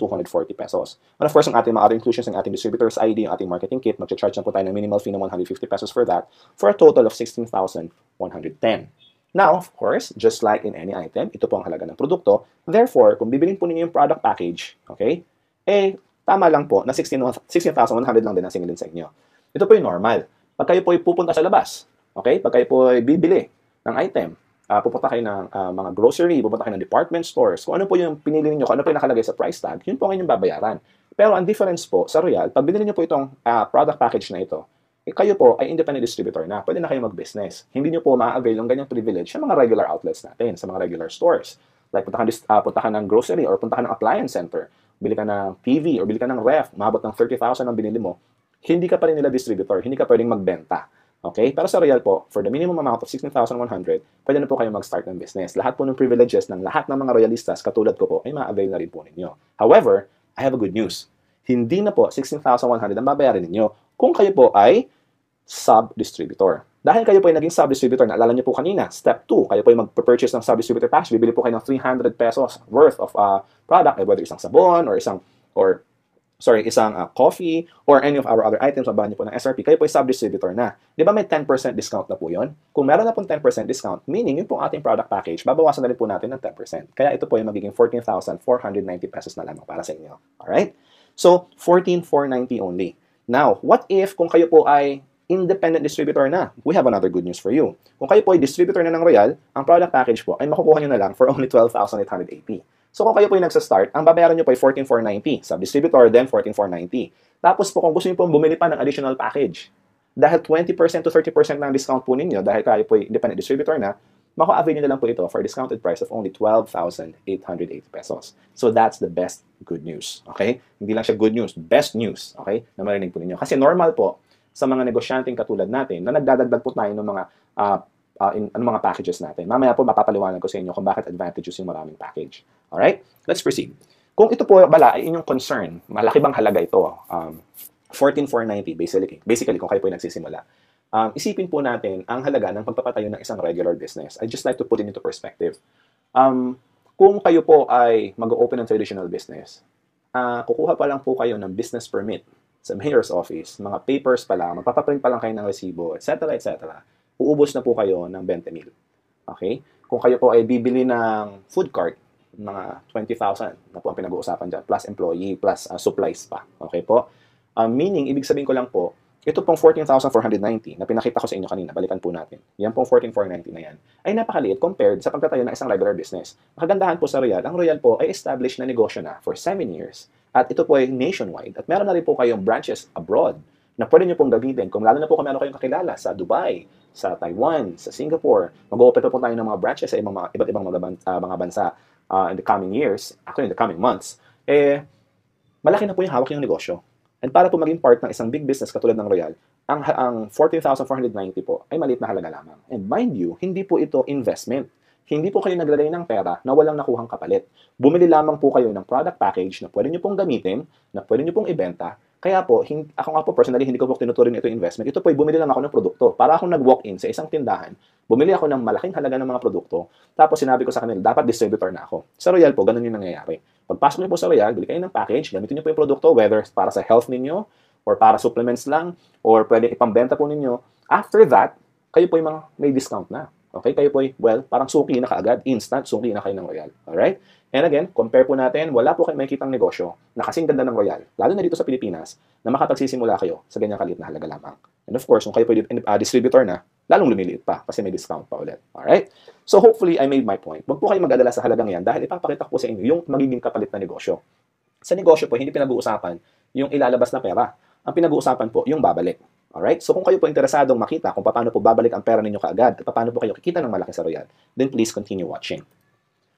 pesos. And of course, ang ating mga other inclusions, ang ating distributor's ID, yung ating marketing kit, mag-charge na po tayo ng minimal fee na 150 pesos for that, for a total of 16,110. Now, of course, just like in any item, ito po ang halaga ng produkto. Therefore, kung bibilin po ninyo yung product package, okay, tama lang po na 16,100 lang din ang singilin sa inyo. Ito po yung normal. Pag kayo po ay pupunta sa labas, okay, pag kayo po ay bibili ng item, pupunta kayo ng mga grocery, pupunta kayo ng department stores, kung ano po yung pinili niyo, kung ano po yung nakalagay sa price tag, yun po ang inyong babayaran. Pero ang difference po sa Royal, pag binili niyo po itong product package na ito, kayo po ay independent distributor na, pwede na kayo mag-business. Hindi niyo po ma-avail ng ganyang privilege sa mga regular outlets natin, sa mga regular stores. Like punta ka ng grocery or punta ka ng appliance center, bili ka ng TV or bili ka ng ref, umabot ng 30,000 ang binili mo, hindi ka pa rin nila distributor, hindi ka pwedeng magbenta. Okay? Pero sa Royal po, for the minimum amount of 16,100, pwede na po kayo mag-start ng business. Lahat po ng privileges ng lahat ng mga Royalistas, katulad ko po, ay ma-avail na rin po ninyo. However, I have a good news. Hindi na po 16,100 ang babayarin ninyo kung kayo po ay sub-distributor. Dahil kayo po ay naging sub-distributor, naalala niyo po kanina, step 2, kayo po ay mag-purchase ng sub-distributor package, bibili po kayo ng 300 pesos worth of product, whether isang sabon or isang coffee or any of our other items, mabahan niyo po ng SRP, kayo po ay sub-distributor na. Di ba may 10% discount na po yun? Kung meron na pong 10% discount, meaning yun po ating product package, babawasan na rin po natin ng 10%. Kaya ito po ay magiging 14,490 pesos na lamang para sa inyo. Alright? So, 14,490 only. Now, what if kung kayo po ay independent distributor na? We have another good news for you. Kung kayo po ay distributor na ng Royal, ang product package po ay makukuha nyo na lang for only 12,880. So kung kayo po ay nagsa-start, ang babayaran nyo po ay 14,490. Sub-distributor, then 14,490. Tapos po kung gusto nyo po bumili pa ng additional package, dahil 20% to 30% ng discount po ninyo, dahil kayo po ay independent distributor na, maku-avail nyo na lang po ito for a discounted price of only 12,880 pesos. So that's the best good news. Okay? Hindi lang siya good news, best news. Okay? Na marinig po ninyo. Kasi normal po, sa mga negosyanteng katulad natin na nagdadagdag po tayo ng mga packages natin. Mamaya po mapapaliwanag ko sa inyo kung bakit advantages yung maraming package. Alright? Let's proceed. Kung ito po bala ay inyong concern, malaki bang halaga ito? 14,490 basically kung kayo po ay nagsisimula. Isipin po natin ang halaga ng pagpapatayo ng isang regular business. I just like to put it into perspective. Kung kayo po ay mag-open ng traditional business, kukuha pa lang po kayo ng business permit. sa mayor's office, mga papers pa lang, magpapaprint pa lang kayo ng resibo, etc., etc., uubos na po kayo ng 20,000. Okay? Kung kayo po ay bibili ng food cart, mga 20,000 na po ang pinag-uusapan dyan, plus employee, plus supplies pa. Okay po? Meaning, ibig sabihin ko lang po, ito pong 14,490 na pinakita ko sa inyo kanina, balikan po natin. Yan pong 14,490 na yan, ay napakaliit compared sa pagtatayo ng isang library business. Ang kagandahan po sa Royal, ang Royal po ay established na negosyo na for 7 years. At ito po ay nationwide. At meron na rin po kayong branches abroad na pwede nyo pong gamitin. Kung lalo na po kung meron kayong kakilala sa Dubai, sa Taiwan, sa Singapore, mag-open pa po tayo ng mga branches sa iba't ibang mga bansa in the coming years, actually in the coming months, malaki na po yung hawak yung negosyo. And para po maging part ng isang big business katulad ng Royal, ang 14,490 po ay maliit na halaga lamang. And mind you, hindi po ito investment. Hindi po kayo naglagay ng pera na walang nakuhang kapalit. Bumili lamang po kayo ng product package na pwede nyo pong gamitin, na pwede nyo pong ibenta. Kaya po, ako nga po personally, hindi ko po tinuturing ito investment. Ito po ay bumili lang ako ng produkto. Para akong nag-walk-in sa isang tindahan, bumili ako ng malaking halaga ng mga produkto, tapos sinabi ko sa kanila, dapat distributor na ako. Sa Royal po, ganun yung nangyayari. Pagpasok niyo po sa Royal, bili kayo ng package, gamitin niyo po yung produkto, whether para sa health ninyo, or para supplements lang, or pwede ipambenta po ninyo. After that, kayo po yung mga may discount na. Okay? Kayo po well, parang suki na kaagad, instant, suki na kayo ng Royal. Alright? And again, compare po natin, wala po kayo makikitang negosyo na kasing ganda ng Royal, lalo na dito sa Pilipinas, na makapagsisimula kayo sa ganyang kaliit na halaga lamang. And of course, kung kayo po distributor na, lalong lumiliit pa kasi may discount pa ulit. Alright? So hopefully, I made my point. Huwag po kayo mag-alala sa halagang yan dahil ipapakita ko po sa inyo yung magiging kapalit na negosyo. Sa negosyo po, hindi pinag-uusapan yung ilalabas na pera. Ang pinag-uusapan po, yung babalik. Alright? So kung kayo po interesadong makita kung paano po babalik ang pera ninyo kaagad at paano po kayo kikita ng malaki sa Royal, then please continue watching.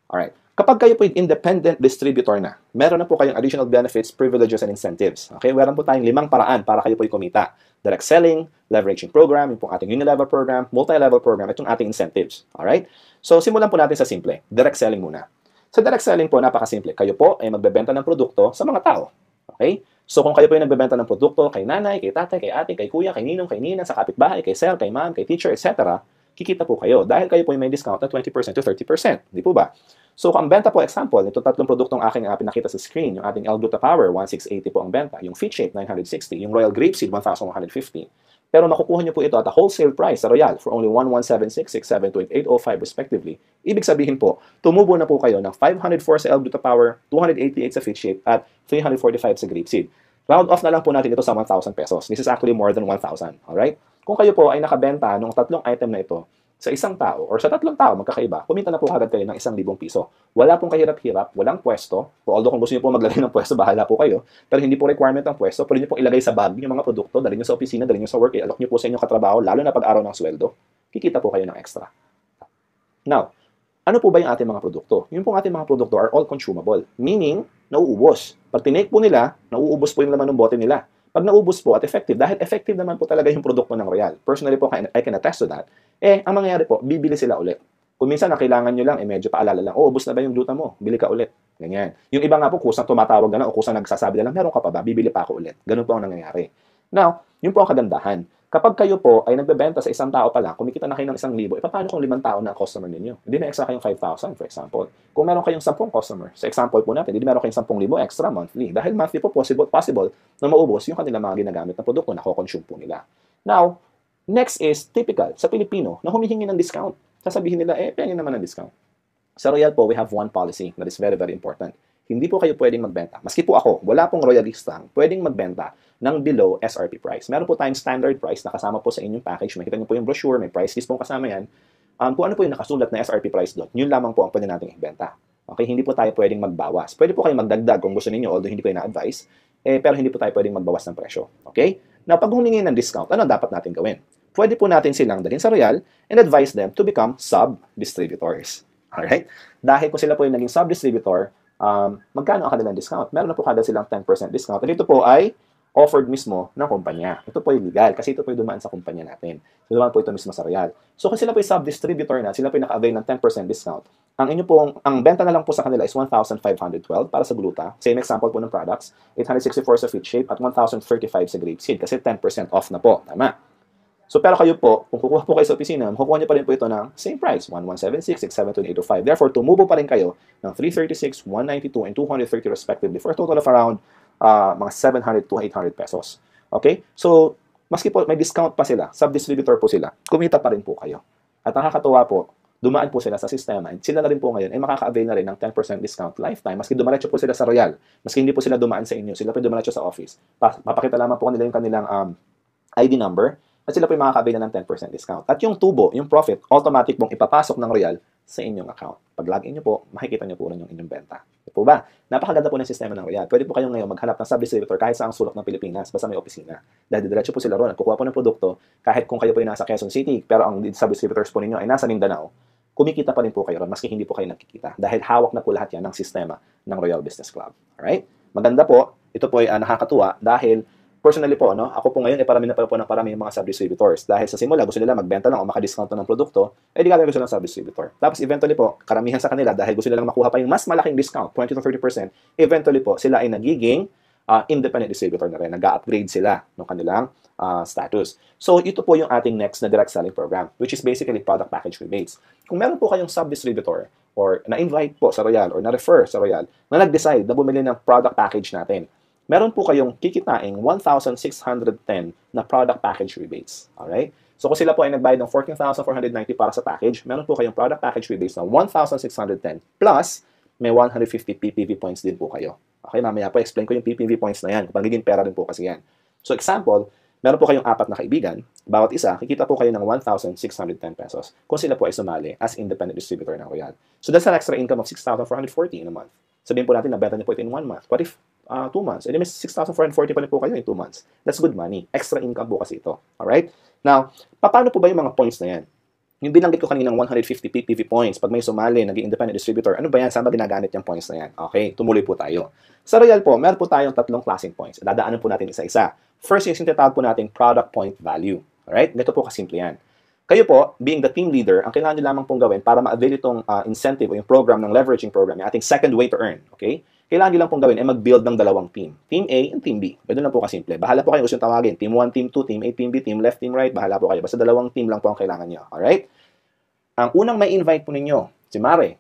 Alright? Kapag kayo po independent distributor na, meron na po kayong additional benefits, privileges, and incentives. Okay? Meron po tayong 5 paraan para kayo po kumita. Direct selling, leveraging program, yung pong ating unilevel program, multi-level program, itong ating incentives. Alright? So simulan po natin sa simple. Direct selling muna. Sa direct selling po, napakasimple. Kayo po ay magbebenta ng produkto sa mga tao. Okay? So kung kayo po ay nagbebenta ng produkto kay nanay, kay tatay, kay ate, kay kuya, kay ninong, kay ninang, sa kapitbahay, kay sir, kay ma'am, kay teacher, etc., kikita po kayo dahil kayo po ay may discount na 20% to 30%. Di po ba? So ang benta po, example, ito 3 produktong aking pinakita sa screen, yung ating L-Gluta Power, 1,680 po ang benta, yung Fit Shape, 960, yung Royal Grapeseed, 1,150. Pero makukuha nyo po ito at a wholesale price sa Royal for only 1,176, 672, 805 respectively. Ibig sabihin po, tumubo na po kayo ng 504 sa L-Gluta Power, 288 sa Fit Shape, at 345 sa Grapeseed. Round off na lang po natin ito sa 1,000 pesos. This is actually more than 1,000. Alright? Kung kayo po ay nakabenta ng 3 item na ito sa isang tao or sa 3 tao magkakaiba, kumita na po agad kayo ng 1,000 piso. Wala pong kahirap-hirap, walang pwesto. Although kung gusto niyo po maglagay ng pwesto, bahala po kayo. Pero hindi po requirement ang pwesto. Pwede niyo pong ilagay sa bag yung mga produkto, dalhin niyo sa opisina, dalhin niyo sa work, i-alok niyo po sa inyong katrabaho, lalo na pag araw ng sweldo. Kikita po kayo ng extra. Now, ano po ba yung ating mga produkto? Yung pong ating mga produkto are all consumable. Meaning, nauubos. Pag tinake po nila, nauubos po yung laman ng bote nila. Pag naubos po at effective, dahil effective naman po talaga yung produkto ng Royal. Personally po, I can attest to that. Ang mangyayari po, bibili sila ulit. Kung minsan, kailangan nyo lang, medyo paalala lang, ubos na ba yung gluta mo? Bili ka ulit. Ganyan. Yung iba nga po, kusang tumatawag na lang o kusang nagsasabi na lang, meron ka pa ba? Bibili pa ako ulit. Ganun po ang nangyayari. Now, yun po ang kagandahan. Kapag kayo po ay nagbebenta sa isang tao pa lang, kumikita na kayo ng 1,000, paano kung 5 tao na customer ninyo? Hindi na extra kayong 5,000, for example. Kung meron kayong 10 customer, sa example po natin, hindi meron kayong 10,000 extra monthly. Dahil monthly po possible na maubos yung kanilang mga ginagamit na produkto na ko-consume po nila. Now, next is typical sa Pilipino na humihingi ng discount. Sasabihin nila, pengin naman ng discount. Sa Royal po, we have one policy that is very, very important. Hindi po kayo pwedeng magbenta. Maski po ako, wala pong royalistang pwedeng magbenta ng below SRP price. Meron po tayong standard price na kasama po sa inyong package. Makita niyo po yung brochure, may price list pong kasama yan. Kung ano po yung nakasulat na SRP price doon, yun lamang po ang pwede nating ibenta. Okay, hindi po tayo pwedeng magbawas. Pwede po kayo magdagdag kung gusto niyo, although hindi ko na-advise, pero hindi po tayo pwedeng magbawas ng presyo. Okay? Now, pag humingi ng discount, ano dapat natin gawin? Pwede po natin silang dalhin sa Royal and advise them to become sub-distributors. Alright? Dahil kung sila po yung naging sub-distributor, magkano ang kanilang discount? Meron na po kagad silang 10% discount. At ito po ay offered mismo ng kumpanya. Ito po ay legal kasi ito po ay dumaan sa kumpanya natin. So, dumaan po ito mismo sa Royal. So, kung sila po ay sub-distributor na, sila po ay naka-avail ng 10% discount, ang benta na lang po sa kanila is 1,512 para sa gluta. Same example po ng products, 864 sa Fit Shape at 1,035 sa Grapeseed kasi 10% off na po. Tama. So, pero kayo po, kung kukuha po kayo sa opisina, makukuha niyo pa rin po ito ng same price, 1,176, 672, 805. Therefore, tumubo pa rin kayo ng 336, 192, and 230 respectively for a total of around mga 700 to 800 pesos. Okay? So, maski po may discount pa sila, sub-distributor po sila, kumita pa rin po kayo. At nakakatuwa po, dumaan po sila sa sistema, and sila na rin po ngayon ay makaka-avail na rin ng 10% discount lifetime. Maski dumaretso po sila sa Royal, maski hindi po sila dumaan sa inyo, sila po dumaretso sa office. Papakita lamang po kanila yung kanilang ID number, at sila po yung makaka-avail na ng 10% discount. At yung tubo, yung profit, automatic pong ipapasok ng Royal sa inyong account. Pag login nyo po, makikita nyo po rin yung inyong benta. Ito po ba? Napakaganda po ng sistema ng Royal. Pwede po kayong ngayon maghanap ng sub-distributor kahit sa ang sulok ng Pilipinas, basta may opisina. Dahil diretso po sila ron at kukuha po ng produkto, kahit kung kayo po yung nasa Quezon City, pero ang sub-distributors po ninyo ay nasa Mindanao, kumikita pa rin po kayo ron, maski hindi po kayo nakikita. Dahil hawak na po lahat yan ng sistema ng Royal Business Club. Alright? Maganda po. Ito po ay nakakatuwa dahil personally po, no, ako po ngayon ay parami na po ng parami yung mga sub-distributors. Dahil sa simula, gusto nila magbenta lang o makadiscount ng produkto, eh di gagawin ko silang sub-distributor. Tapos eventually po, karamihan sa kanila, dahil gusto nila makuha pa yung mas malaking discount, 20 to 30%, eventually po, sila ay nagiging independent distributor na rin. Nag-upgrade sila ng kanilang status. So, ito po yung ating next na direct selling program, which is basically product package rebates. Kung meron po kayong sub-distributor or na-invite po sa Royal or na-refer sa Royal na nag-decide na bumili ng product package natin, meron po kayong kikitaing 1,610 na product package rebates. Alright? So, kung sila po ay nagbayad ng 14,490 para sa package, meron po kayong product package rebates ng 1,610 plus may 150 PPV points din po kayo. Okay, mamaya po explain ko yung PPV points na yan. Pagiging pera din po kasi yan. So, example, meron po kayong 4 na kaibigan. Bawat isa, kikita po kayo ng 1,610 pesos kung sila po ay sumali as independent distributor ng Royal. So, that's an extra income of 6,440 in a month. Sabihin po natin, nabenta niyo po ito in 1 month. What if 2 months? E di may 6,440 pa rin po kayo in 2 months. That's good money. Extra income po kasi ito. Alright? Now, paano po ba yung mga points na yan? Yung binanggit ko kanina ng 150 PPV points, pag may sumali, naging independent distributor, ano ba yan? Saan ba ginagamit yung points na yan? Okay, tumuloy po tayo. Sa Royal po, meron po tayong 3 klaseng points. Dadaanan po natin isa-isa. First, yung tinatawag po natin product point value. Alright? Ganito po kasimple yan. Kayo po, being the team leader, ang kailangan nyo lamang pong gawin para ma-avail itong incentive o yung program ng leveraging program, yung ating second way to earn. Okay? Kailangan nyo lang pong gawin ay mag-build ng 2 team. Team A and Team B. Ganun lang po kasimple. Bahala po kayo kung tawagin. Team 1, Team 2, Team A, Team B, Team left, Team right. Bahala po kayo. Basta 2 team lang po ang kailangan nyo. Alright? Ang unang may invite po ninyo, si Mare.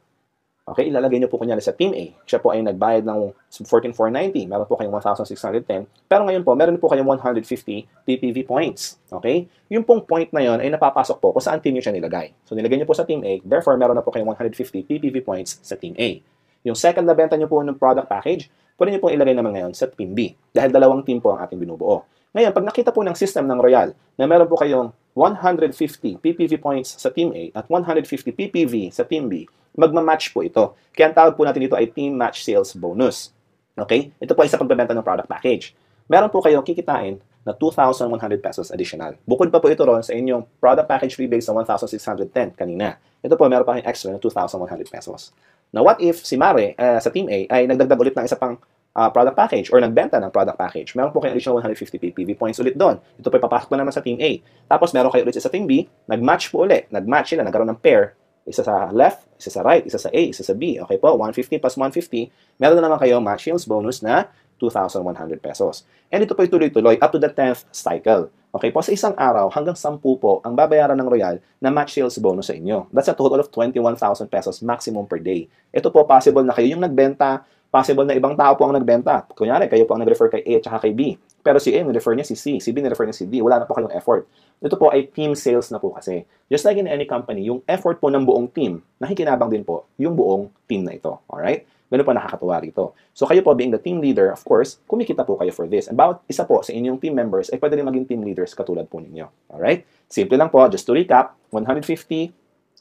Okay, ilalagay nyo po kunyari sa Team A. Siya po ay nagbayad ng 14,490. Meron po kayong 1,610. Pero ngayon po, meron po kayong 150 PPV points. Okay? Yung pong point na yon ay napapasok po kung saan team nyo siya nilagay. So, nilagay nyo po sa Team A. Therefore, meron na po kayong 150 PPV points sa Team A. Yung second na benta nyo po ng product package, pwede nyo po ilagay naman ngayon sa Team B. Dahil 2 team po ang ating binubuo. Ngayon, pag nakita po ng system ng Royal na meron po kayong 150 PPV points sa Team A at 150 PPV sa Team B, magmamatch po ito. Kaya ang tawag po natin dito ay Team Match Sales Bonus. Okay? Ito po ay sa pagbebenta ng product package. Meron po kayong kikitain na 2,100 pesos additional. Bukod pa po ito ron sa inyong product package rebates na 1,610 kanina. Ito po, meron pa kayong extra na 2,100 pesos. Now, what if si Mare sa Team A ay nagdagdag ulit ng isa pang product package or nagbenta ng product package? Meron po kayong additional 150 PPV points ulit doon. Ito po papasok na naman sa Team A. Tapos meron kayo ulit sa Team B, nag-match po ulit. Nag-match sila, nagkaroon ng pair. Isa sa left, isa sa right, isa sa A, isa sa B. Okay po, 150 plus 150. Meron na naman kayo match sales bonus na 2,100 pesos. And ito po ay tuloy-tuloy up to the 10th cycle. Okay po, sa isang araw, hanggang 10 po ang babayaran ng Royal na match sales bonus sa inyo. That's a total of 21,000 pesos maximum per day. Ito po, possible na kayo yung nagbenta, possible na ibang tao po ang nagbenta. Kunyari, kayo po ang nag-refer kay A at saka kay B. Pero si A, nag-refer niya si C. Si B, nag-refer niya si D. Wala na po kayong effort. Ito po ay team sales na po kasi. Just like in any company, yung effort po ng buong team, nakikinabang din po yung buong team na ito. Alright? Ganun po nakakatuwa rito. So kayo po being the team leader, of course, kumikita po kayo for this. And bawat isa po sa inyong team members ay pwede rin maging team leaders katulad po ninyo. Alright? Simple lang po, just to recap, 150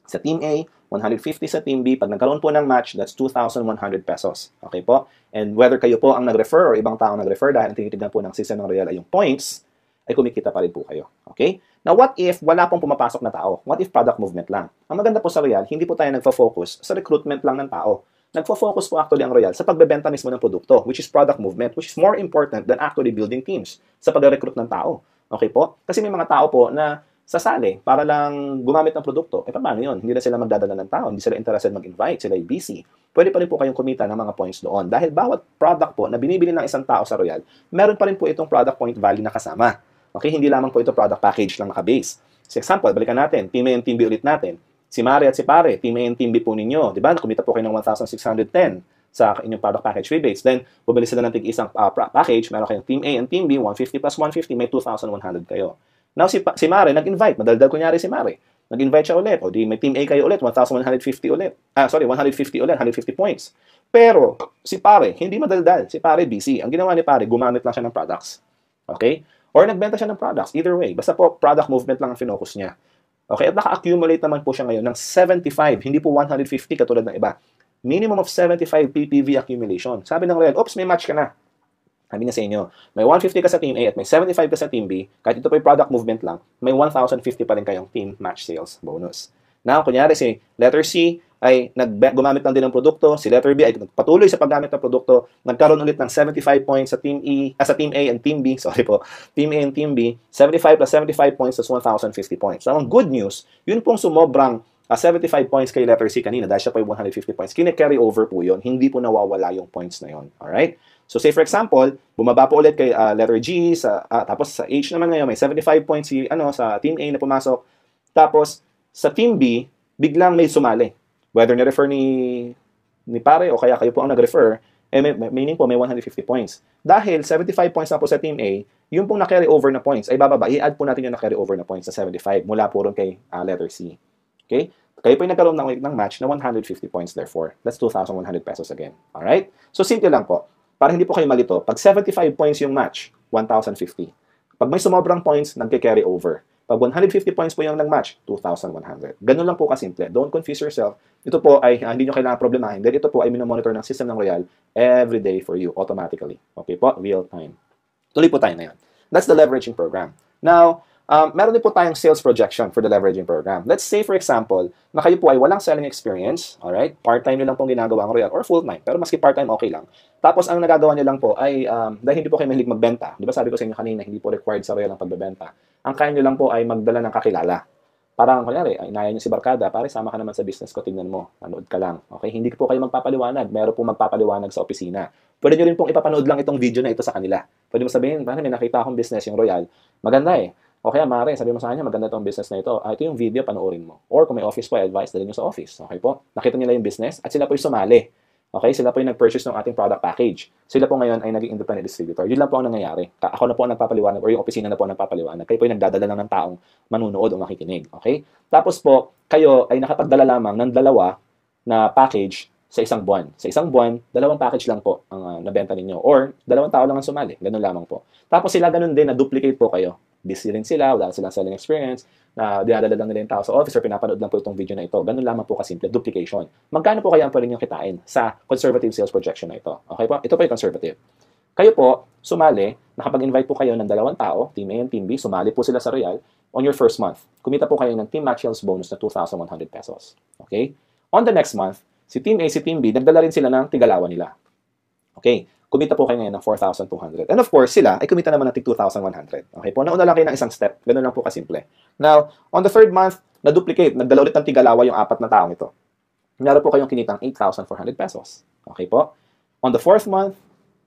sa Team A, 150 sa Team B. Pag nagkaroon po ng match, that's 2,100 pesos. Okay po? And whether kayo po ang nag-refer or ibang tao nag-refer dahil ang tinitignan po ng system ng Royal ay yung points, ay kumikita pa rin po kayo. Okay? Now, what if wala pong pumapasok na tao? What if product movement lang? Ang maganda po sa Royal, hindi po tayo nagfo-focus sa recruitment lang ng tao. Nagfo-focus po actually ang Royal sa pagbebenta mismo ng produkto, which is product movement, which is more important than actually building teams sa pag-recruit ng tao. Okay po? Kasi may mga tao po na sasali para lang gumamit ng produkto. Eh, paano yun? Hindi na sila magdadala ng tao, hindi sila interested mag-invite, sila ay busy. Pwede pa rin po kayong kumita ng mga points doon. Dahil bawat product po na binibili ng isang tao sa Royal, meron pa rin po itong product point value na kasama. Okay? Hindi lamang po ito product package lang naka-base. So example, balikan natin, Team A and Team B ulit natin. Si Mare at si Pare, Team A and Team B po ninyo. Diba? Nakumita po kayo ng 1,610. sa inyong product package rebates. Then, bumili sila ng tig-isang package, meron kayong Team A and Team B, 150 plus 150, may 2,100 kayo. Now, si Mare, nag-invite. Madaldal kunyari si Mare. Nag-invite siya ulit. O di, may Team A kayo ulit, 1,150 ulit. 150 ulit, 150 points. Pero, si Pare, hindi madaldal. Si Pare, busy. Ang ginawa ni Pare, gumamit lang siya ng products. Okay? Or nagbenta siya ng products. Either way. Basta po, product movement lang ang finocus niya. Okay? At naka-accumulate naman po siya ngayon ng 75. Hindi po 150 katulad ng iba. Minimum of 75 PPV accumulation. Sabi ng Royal, oops, may match ka na. Sabi na sa inyo, may 150 ka sa Team A at may 75 ka sa Team B, kahit ito po yung product movement lang, may 1,050 pa rin kayong team match sales bonus. Now, kunyari si letter C ay gumamit lang din ng produkto, si letter B ay patuloy sa paggamit ng produkto, nagkaroon ulit ng 75 points sa Team sa Team A and Team B, Team A and Team B, 75 plus 75 points is 1,050 points. So, ang good news, yun pong sumobrang 75 points kay letter C kanina dahil siya po yung 150 points. Kine-carry over po yun. Hindi po nawawala yung points na yun. Alright? So, say for example, bumaba po ulit kay letter G, tapos sa H naman ngayon, may 75 points sa Team A na pumasok. Tapos, sa Team B, biglang may sumali. Whether ni-refer ni Pare o kaya kayo po ang nag-refer, meaning po may 150 points. Dahil 75 points na po sa Team A, yung pong na-carry over na points ay bababa. I-add po natin yung na-carry over na points sa 75 mula po ron kay letter C. Okay? Kayo po yung nagkaroon ng match na 150 points therefore. That's 2,100 pesos again. Alright? So, simple lang po. Para hindi po kayo malito, pag 75 points yung match, 1,050. Pag may sumobrang points, nagke-carry over. Pag 150 points po yung nag-match, 2,100. Ganun lang po kasimple. Don't confuse yourself. Ito po ay hindi nyo kailangan problemahin. Dahil ito po ay minomonitor ng system ng Royal every day for you, automatically. Okay po? Real time. Tuloy po tayo ngayon. That's the leveraging program. Now, meron din po tayong sales projection for the leveraging program. Let's say, for example, na kayo po ay walang selling experience, alright? Part-time nyo lang pong ginagawa ang Royal or full-time. Pero maski part-time, okay lang. Tapos, ang nagagawa nyo lang po ay, dahil hindi po kayo mahilig magbenta, di ba sabi ko sa inyo kanina, hindi po required sa Royal ang pagbebenta. Ang kaya nyo lang po ay magdala ng kakilala. Parang, kunyari, inaya nyo si Barkada, pare, sama ka naman sa business ko, tingnan mo, manood ka lang. Okay? Hindi po kayo magpapaliwanag. Meron po magpapaliwanag sa opisina. Pwede nyo rin pong ipapanood lang itong video na ito sa kanila. Pwede mo sabihin, parang may nakita akong business yung Royal. Maganda eh. O kaya, Mare, sabi mo sa kanya, maganda itong business na ito. Ito yung video, panoorin mo. Or kung may office po, advice, dalhin nyo sa office. Okay po? Nakita nila yung business at sila po yung sumali. Okay? Sila po yung nag-purchase ng ating product package. Sila po ngayon ay naging independent distributor. Yun lang po ang nangyayari. Ako na po ang nagpapaliwanag or yung opisina na po ang nagpapaliwanag. Kayo po yung nagdadala lang ng taong manunood o makikinig. Okay? Tapos po, kayo ay nakapagdala lamang ng dalawa na package sa isang buwan. Sa isang buwan, dalawang package lang po ang nabenta ninyo. Or, dalawang tao lang ang sumali. Ganun lamang po. Tapos sila ganun din, na-duplicate po kayo. Busy rin sila, wala silang selling experience, na dinadala lang nila yung tao sa office or pinapanood lang po itong video na ito. Ganun lamang po kasimple, duplication. Magkano po kaya ang pwede nyo kitain sa conservative sales projection na ito? Okay po? Ito po yung conservative. Kayo po, sumali, nakapag-invite po kayo ng dalawang tao, Team A and Team B, sumali po sila sa Royal on your first month. Kumita po kayo ng Team Match Sales bonus na 2,100 pesos. Okay? On the next month, si Team A, si Team B, nagdala rin sila ng tigalawa nila. Okay? Kumita po kayo ngayon ng 4,200. And of course, sila ay kumita naman ng 2,100. Okay po? Nauna lang kayo ng isang step. Ganun lang po kasimple. Now, on the third month, na-duplicate. Nagdala ulit ng tigalawa yung apat na taong ito. Meron po kayong kinitang 8,400 pesos. Okay po? On the fourth month,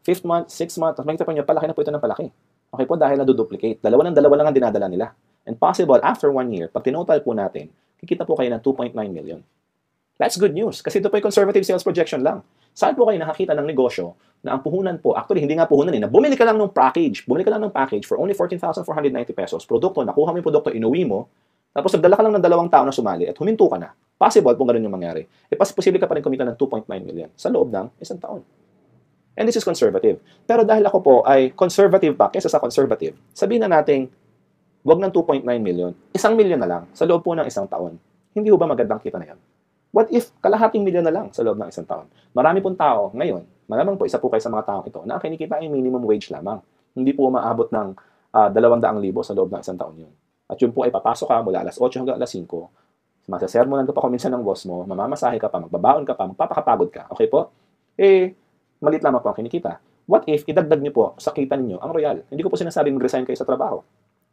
fifth month, sixth month, makikita po nyo, palaki na po ito ng palaki. Okay po? Dahil na-duplicate. Dalawa lang ang dinadala nila. And possible, after 1 year, pag tinotal po natin, kikita po kayo ng 2.9 million. That's good news. Kasi ito po yung conservative sales projection lang. Saan po kayo nakakita ng negosyo na ang puhunan po, actually hindi nga puhunan na bumili ka lang ng package, for only 14,490 pesos, produkto, nakuha mo yung produkto, inuwi mo, tapos nagdala ka lang ng dalawang tao na sumali at huminto ka na. Possible kung ganun yung mangyari. Posible ka pa rin kumita ng 2.9 million sa loob ng isang taon. And this is conservative. Pero dahil ako po ay conservative pa kaysa sa conservative, sabihin na natin, wag ng 2.9 million, 1 million na lang sa loob po ng isang taon. Hindi ho ba magandang kita na yan? What if kalahating milyon na lang sa loob ng isang taon? Marami pong tao ngayon, malamang po isa po kayo sa mga taong ito, na kinikita ay minimum wage lamang. Hindi po umaabot ng 200,000 sa loob ng isang taon yun. At yun po ay papasok ka mula alas 8 hanggang alas 5, masasermonan ka pa kuminsan ng boss mo, mamamasahe ka pa, magbabaon ka pa, magpapakapagod ka. Okay po? Malit lamang po ang kinikita. What if idagdag niyo po sa kita ninyo ang Royal? Hindi ko po sinasabing mag-resign kayo sa trabaho.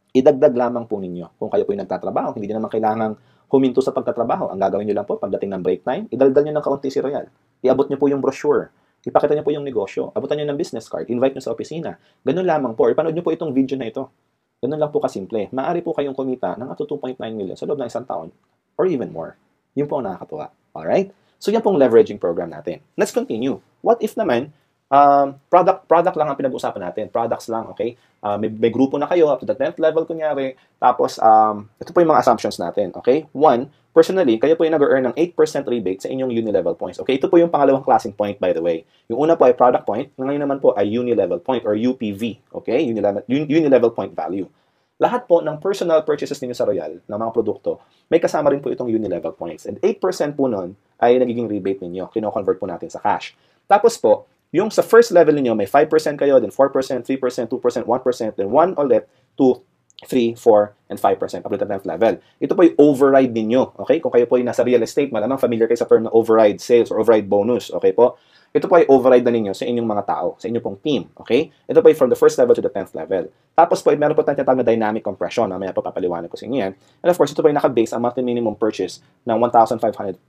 Idagdag lamang po ninyo. Kung kayo po yung nagtatrabaho, hindi naman kailangang huminto sa pagtatrabaho. Ang gagawin nyo lang po, pagdating ng break time, idaldal nyo ng kaunti si Royal. Iabot nyo po yung brochure. Ipakita nyo po yung negosyo. Abutan nyo ng business card. Invite nyo sa opisina. Ganun lamang po. Ipanood nyo po itong video na ito. Ganun lang po kasimple. Maaari po kayong kumita ng up to 2.9 million sa loob ng isang taon or even more. Yun po ang nakakatuwa. Alright? So yan pong leveraging program natin. Let's continue. What if naman, product lang ang pinag-usapan natin. Products lang, okay? May grupo na kayo up to the 10th level kunyari. Tapos, ito po yung mga assumptions natin, okay? One, personally, kayo po yung nag-earn ng 8% rebate sa inyong uni-level points. Okay, ito po yung pangalawang klaseng point, by the way. Yung una po ay product point, ngayon naman po ay uni-level point or UPV, okay? Uni-level point value. Lahat po ng personal purchases ninyo sa Royal, ng mga produkto, may kasama rin po itong uni-level points. And 8% po nun ay nagiging rebate ninyo. Kino-convert po natin sa cash. Tapos po, yung sa first level ninyo, may 5% kayo, then 4%, 3%, 2%, 1%, then 1 ulit, 2, 3, 4, and 5% up to the 10th level. Ito po yung override ninyo. Okay? Kung kayo po yung nasa real estate, malamang familiar kayo sa term na override sales or override bonus. Okay po? Ito po ay override na ninyo sa inyong mga tao, sa inyong pong team. Okay? Ito po ay from the first level to the 10th level. Tapos po, meron po tayong tinatawag na dynamic compression. Mamaya po papaliwanag ko sa inyo yan. And of course, ito po ay naka-base ang monthly minimum purchase ng 1,500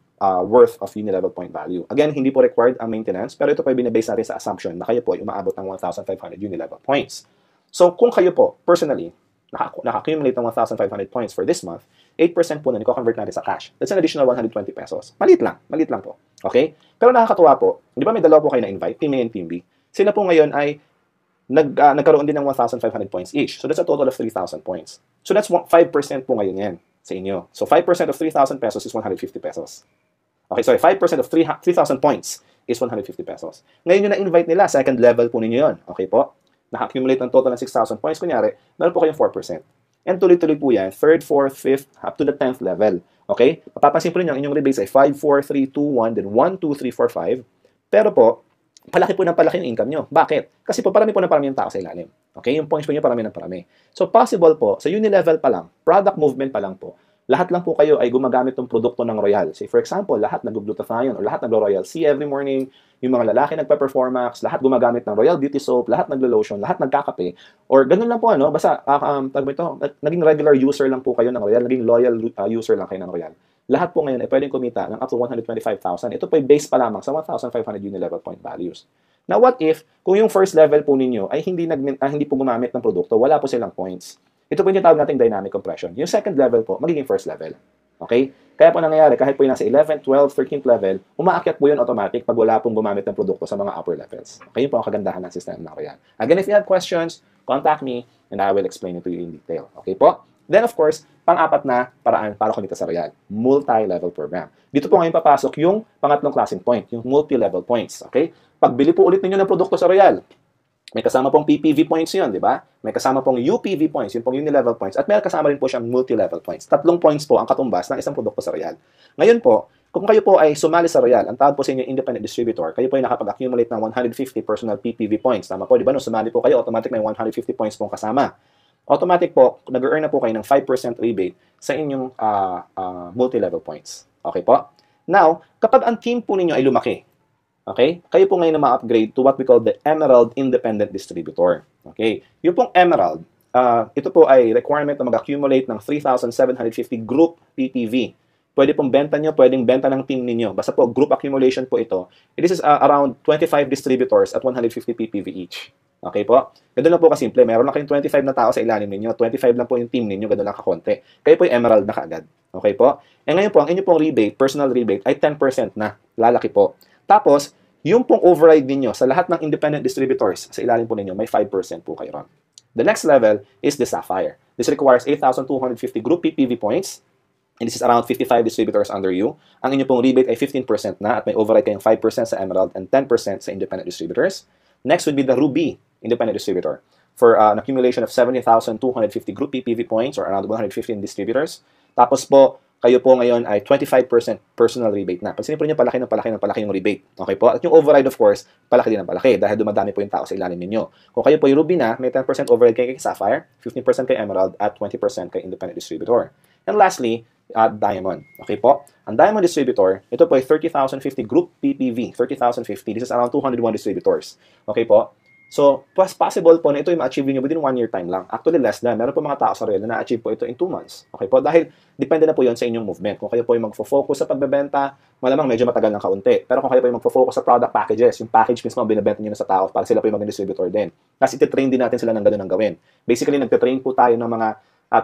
worth of uni-level point value. Again, hindi po required ang maintenance, pero ito po ay binabase natin sa assumption na kayo po ay umaabot ng 1,500 uni-level points. So, kung kayo po, personally, naka-accumulate ng 1,500 points for this month, 8% po na niko-convert natin sa cash. That's an additional 120 pesos. Maliit lang po. Okay? Pero nakakatuwa po, di ba may dalawa po kayo na-invite, Team A and Team B? Sila po ngayon ay nagkaroon din ng 1,500 points each. So, that's a total of 3,000 points. So, that's 5% po ngayon yan sa inyo. So, 5% of 3,000 pesos is 150 pesos. Okay, sorry, 5% of 3,000 points is 150 pesos. Ngayon yung na-invite nila, second level po ninyo yun. Okay po? Naka-accumulate ng total ng 6,000 points. Kunyari, meron po kayong 4%. And tuloy-tuloy po yan, 3rd, 4th, 5th, up to the 10th level. Okay? Mapapansin po ninyo, ang inyong rebates ay 5, 4, 3, 2, 1, then 1, 2, 3, 4, 5. Pero po, palaki po ng palaki yung income nyo. Bakit? Kasi po, parami yung tao sa ilalim. Okay? Yung points po nyo, parami. So, possible po, sa uni-level pa lang, product movement pa lang po, lahat lang po kayo ay gumagamit ng produkto ng Royal. Say, for example, lahat nag-glutathione or lahat naglo-Royal C every morning, yung mga lalaki nagpa-Performax, lahat gumagamit ng Royal Beauty Soap, lahat naglo-lotion, lahat nagkakape, or ganun lang po, basta, naging regular user lang po kayo ng Royal, naging loyal user lang kayo ng Royal. Lahat po ngayon ay pwedeng kumita ng up to 125,000. Ito po ay base pa lamang sa 1,500 uni-level point values. Now, what if, kung yung first level po ninyo ay hindi po gumamit ng produkto, wala po silang points? Ito po yung tawag nating dynamic compression. Yung second level po, magiging first level. Okay? Kaya po nangyayari, kahit po yung nasa 11th, 12th, 13th level, umaakyat po yun automatic pag wala pong gumamit ng produkto sa mga upper levels. Okay? Yun po ang kagandahan ng system ng Royal. Again, if you have questions, contact me and I will explain it to you in detail. Okay po? Then, of course, pang-apat na paraan para kumita sa Royal, multi-level program. Dito po ngayon papasok yung pangatlong klaseng point, yung multi-level points. Okay? Pagbili po ulit ninyo ng produkto sa Royal, may kasama pong PPV points yun, di ba? May kasama pong UPV points, yun pong uni-level points, at may kasama rin po siyang multi-level points. 3 points po ang katumbas ng isang produkto sa Royal. Ngayon po, kung kayo po ay sumali sa Royal, ang tawag po sa inyo independent distributor, kayo po ay nakapag-accumulate ng 150 personal PPV points. Tama po, di ba? Nung sumali po kayo, automatic may 150 points pong kasama. Automatic po, nag-earn na po kayo ng 5% rebate sa inyong multi-level points. Okay po? Now, kapag ang team po ninyo ay lumaki, okay? Kayo po ngayon na ma-upgrade to what we call the Emerald Independent Distributor. Okay? Yung pong Emerald, ito po ay requirement na mag-accumulate ng 3,750 group PPV. Pwede pong benta nyo, pwedeng benta ng team ninyo. Basta po, group accumulation po ito. This is around 25 distributors at 150 PPV each. Okay po? Ganun lang po kasimple. Meron lang kayong 25 na tao sa ilalim ninyo. 25 lang po yung team ninyo. Ganun lang kakonti. Kayo po yung Emerald na kaagad. Okay po? E ngayon po, ang inyo pong rebate, personal rebate, ay 10% na. Lalaki po. Tapos, yung pong override ninyo sa lahat ng independent distributors sa ilalim po ninyo, may 5% po kayo ron. The next level is the Sapphire. This requires 8,250 group PPV points. And this is around 55 distributors under you. Ang inyo pong rebate ay 15% na at may override kayong 5% sa Emerald and 10% sa independent distributors. Next would be the Ruby independent distributor for an accumulation of 70,250 group PPV points or around 115 distributors. Tapos po, kayo po ngayon ay 25% personal rebate na. Pag sinipin nyo, palaki yung rebate. Okay po? At yung override, of course, palaki din ang palaki dahil dumadami po yung tao sa ilalim ninyo. Kung kayo po yung Ruby na, may 10% override kay Sapphire, 15% kay Emerald, at 20% kay independent distributor. And lastly, Diamond. Okay po? Ang Diamond distributor, ito po ay 30,050 group PPV. 30,050. This is around 201 distributors. Okay po? So, possible po na ito yung ma-achieve nyo within 1 year time lang. Actually, less than. Meron po mga tao sa Royal na na-achieve po ito in 2 months. Okay po? Dahil, depende na po yun sa inyong movement. Kung kayo po yung magfo-focus sa pagbebenta, malamang medyo matagal ng kaunti. Pero kung kayo po yung magfo-focus sa product packages, yung package mismo ang binibenta nyo na sa tao para sila po yung maging distributor din. Kasi ititrain din natin sila ng ganun ang gawin. Basically, nagtitrain po tayo ng mga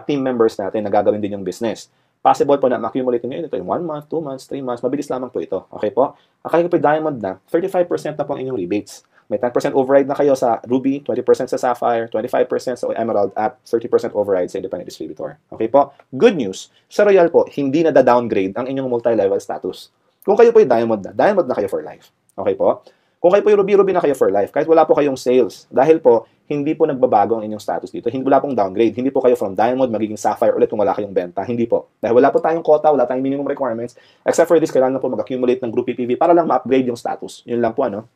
team members natin na gagawin din yung business. Possible po na ma-accumulate nyo ito in 1 month, 2 months, 3 months. Mabilis lamang po ito. Okay po? Akala po diamond na, 35% na po ang inyong rebates. May 10% override na kayo sa Ruby, 20% sa Sapphire, 25% sa Emerald, at 30% override sa independent distributor. Okay po? Good news, sa Royal po, hindi na da-downgrade ang inyong multi-level status. Kung kayo po yung diamond na kayo for life. Okay po? Kung kayo po yung ruby na kayo for life, kahit wala po kayong sales, dahil po, hindi po nagbabago ang inyong status dito. Hindi wala pong downgrade. Hindi po kayo from diamond magiging sapphire ulit kung wala kayong benta. Hindi po. Dahil wala po tayong quota, wala tayong minimum requirements. Except for this, kailangan po mag-accumulate ng group PPV para lang ma-upgrade yung status. Yun lang po, ano?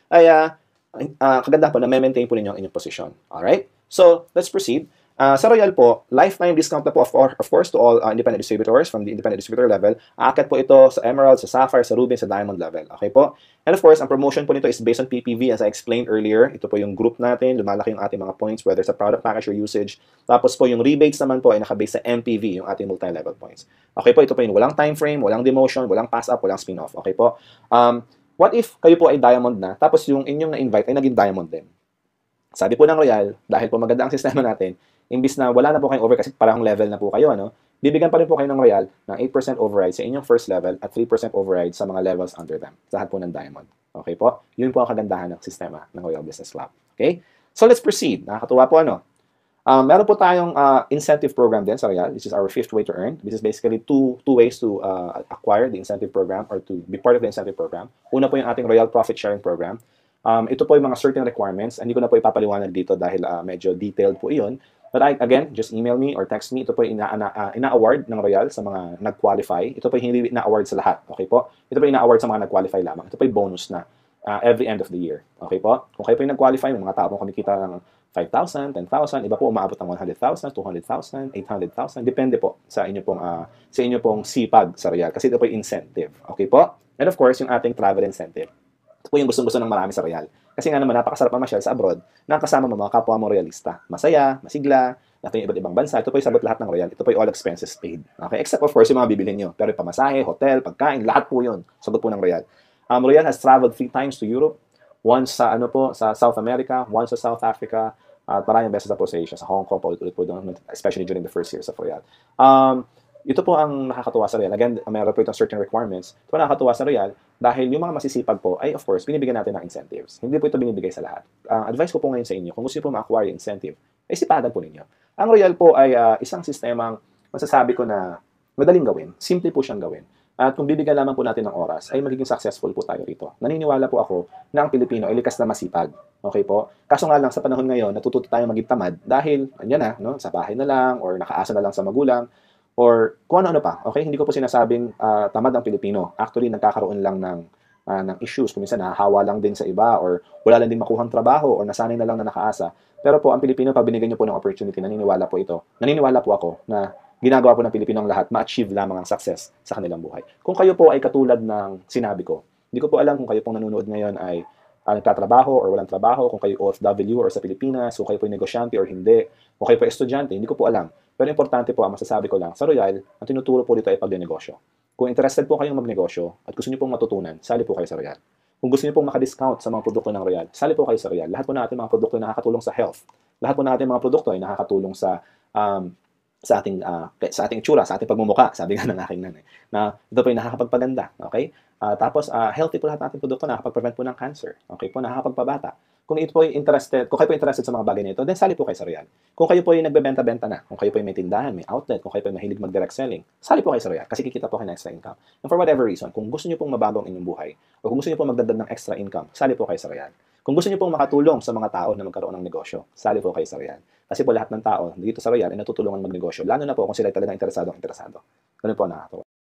Ay, kaganda po na maintain po ninyo ang inyong position. Alright? So, let's proceed. Sa Royal po, lifetime discount na po of course to all independent distributors from the independent distributor level. Aakyat po ito sa Emerald, sa Sapphire, sa Ruby, sa Diamond level. Okay po? And of course, ang promotion po nito is based on PPV as I explained earlier. Ito po yung group natin, lumalaki yung ating mga points whether sa product package or usage. Tapos po yung rebates naman po ay nakabase sa MPV, yung ating multi-level points. Okay po, ito po yung walang time frame, walang demotion, walang pass-up, walang spin-off. Okay po? What if kayo po ay diamond na, tapos yung inyong na-invite ay naging diamond din? Sabi po ng Royal, dahil po maganda ang sistema natin, imbis na wala na po kayong over kasi parang level na po kayo, ano? Bibigyan pa rin po kayo ng Royal ng 8% override sa inyong first level at 3% override sa mga levels under them. Sa lahat po ng diamond. Okay po? Yun po ang kagandahan ng sistema ng Royal Business Club. Okay? So let's proceed. Nakakatuwa po, ano? Meron po tayong incentive program din sa Royal. This is our 5th way to earn. This is basically two ways to acquire the incentive program or to be part of the incentive program. Una po yung ating Royal Profit Sharing Program. Ito po yung mga certain requirements. Hindi ko na po ipapaliwanag dito dahil medyo detailed po iyon. But again, just email me or text me. Ito po yung ina-award ng Royal sa mga nag-qualify. Ito po yung hindi ina-award sa lahat. Okay po? Ito po yung ina-award sa mga nag-qualify lamang. Ito po yung bonus na every end of the year. Okay po? Kung kayo po yung nag-qualify, may mga tao pong kumikita ng 5,000, 10,000, iba po umaabot ng 100,000, 200,000, 800,000. Depende po sa inyo pong sipag sa Royal. Kasi ito po yung incentive. Okay po? And of course, yung ating travel incentive. Ito po yung gustong-gusto ng marami sa Royal. Kasi nga naman, napakasarap mamasyal sa abroad na kasama mo mga kapwa mo Royalista. Masaya, masigla, natin yung iba't ibang bansa. Ito po yung sabot lahat ng Royal. Ito po yung all expenses paid. Okay? Except of course yung mga bibilhin nyo. Pero yung pamasahe, hotel, pagkain, lahat po yun. Sabot po ng Royal. Royal has traveled 3 times to Europe. Once sa sa South America, once sa South Africa, at maraming beses na po sa Asia, sa Hong Kong, paulit-ulit po doon, especially during the first years of Royal. Ito po ang nakakatuwa sa Royal. Again, meron po itong certain requirements. Ito po nakakatuwa sa Royal dahil yung mga masisipag po ay, of course, binibigyan natin ng incentives. Hindi po ito binibigay sa lahat. Advice ko po ngayon sa inyo, kung gusto niyo po ma-acquire yung incentive, ay sipagan po ninyo. Ang Royal po ay isang sistemang masasabi ko na madaling gawin. Simple po siyang gawin. At kung bibigyan lamang po natin ng oras, ay magiging successful po tayo rito. Naniniwala po ako na ang Pilipino ay likas na masipag. Okay po? Kaso nga lang sa panahon ngayon, natututo tayo maging tamad dahil, andyan na, no? Sa bahay na lang, or nakaasa na lang sa magulang, or kung ano-ano pa. Okay? Hindi ko po sinasabing tamad ang Pilipino. Actually, nagkakaroon lang ng issues. Kung minsan, nahahawa lang din sa iba, or wala lang din makuhang trabaho, or nasanay na lang na nakaasa. Pero po, ang Pilipino, pag binigyan nyo po ng opportunity, naniniwala po ito. Naniniwala po ako na ginagawa po ng Pilipino ang lahat, ma-achieve lamang ang success sa kanilang buhay. Kung kayo po ay katulad ng sinabi ko, hindi ko po alam kung kayo pong nanonood ngayon ay nagtatrabaho or walang trabaho, kung kayo OFW or sa Pilipinas, kung kayo po ay negosyante or hindi, kung kayo po ay estudyante, hindi ko po alam. Pero importante po, ang masasabi ko lang, sa Royal, ang tinuturo po dito ay pagnegosyo. Kung interested po kayong magnegosyo at gusto niyo pong matutunan, sali po kayo sa Royal. Kung gusto niyo pong makadiscount sa mga produkto ng Royal, sali po kayo sa Royal. Lahat po ng ating mga produkto ay nakakatulong sa health. Lahat po ng ating mga produkto ay nakakatulong sa ating itsura, sa ating pagmumuka, sabi nga ng aking nanay, na ito po ay nakakapagpaganda, okay? Tapos, healthy po lahat ng ating produkto, nakakapag-prevent po ng cancer, okay po, nakakapagpabata. Kung ito po ay interested, kung kayo po interested sa mga bagay nito, then sali po kayo sa Royal. Kung kayo po ay nagbebenta-benta na, kung kayo po ay may tindahan, may outlet, kung kayo po ay mahilig mag-direct selling, sali po kayo sa Royal kasi kikita po kayo ng extra income. And for whatever reason, kung gusto niyo pong mabago ang inyong buhay, o kung gusto niyo pong magdagdag ng extra income, sali po kayo sa Royal. Kung gusto niyo pong makatulong sa mga tao na magkaroon ng negosyo, sali po kayo sa Royal. Kasi po lahat ng tao dito sa Royal ay natutulungan magnegosyo, lalo na po kung sila talaga interesado. Ganun po nakakatawa.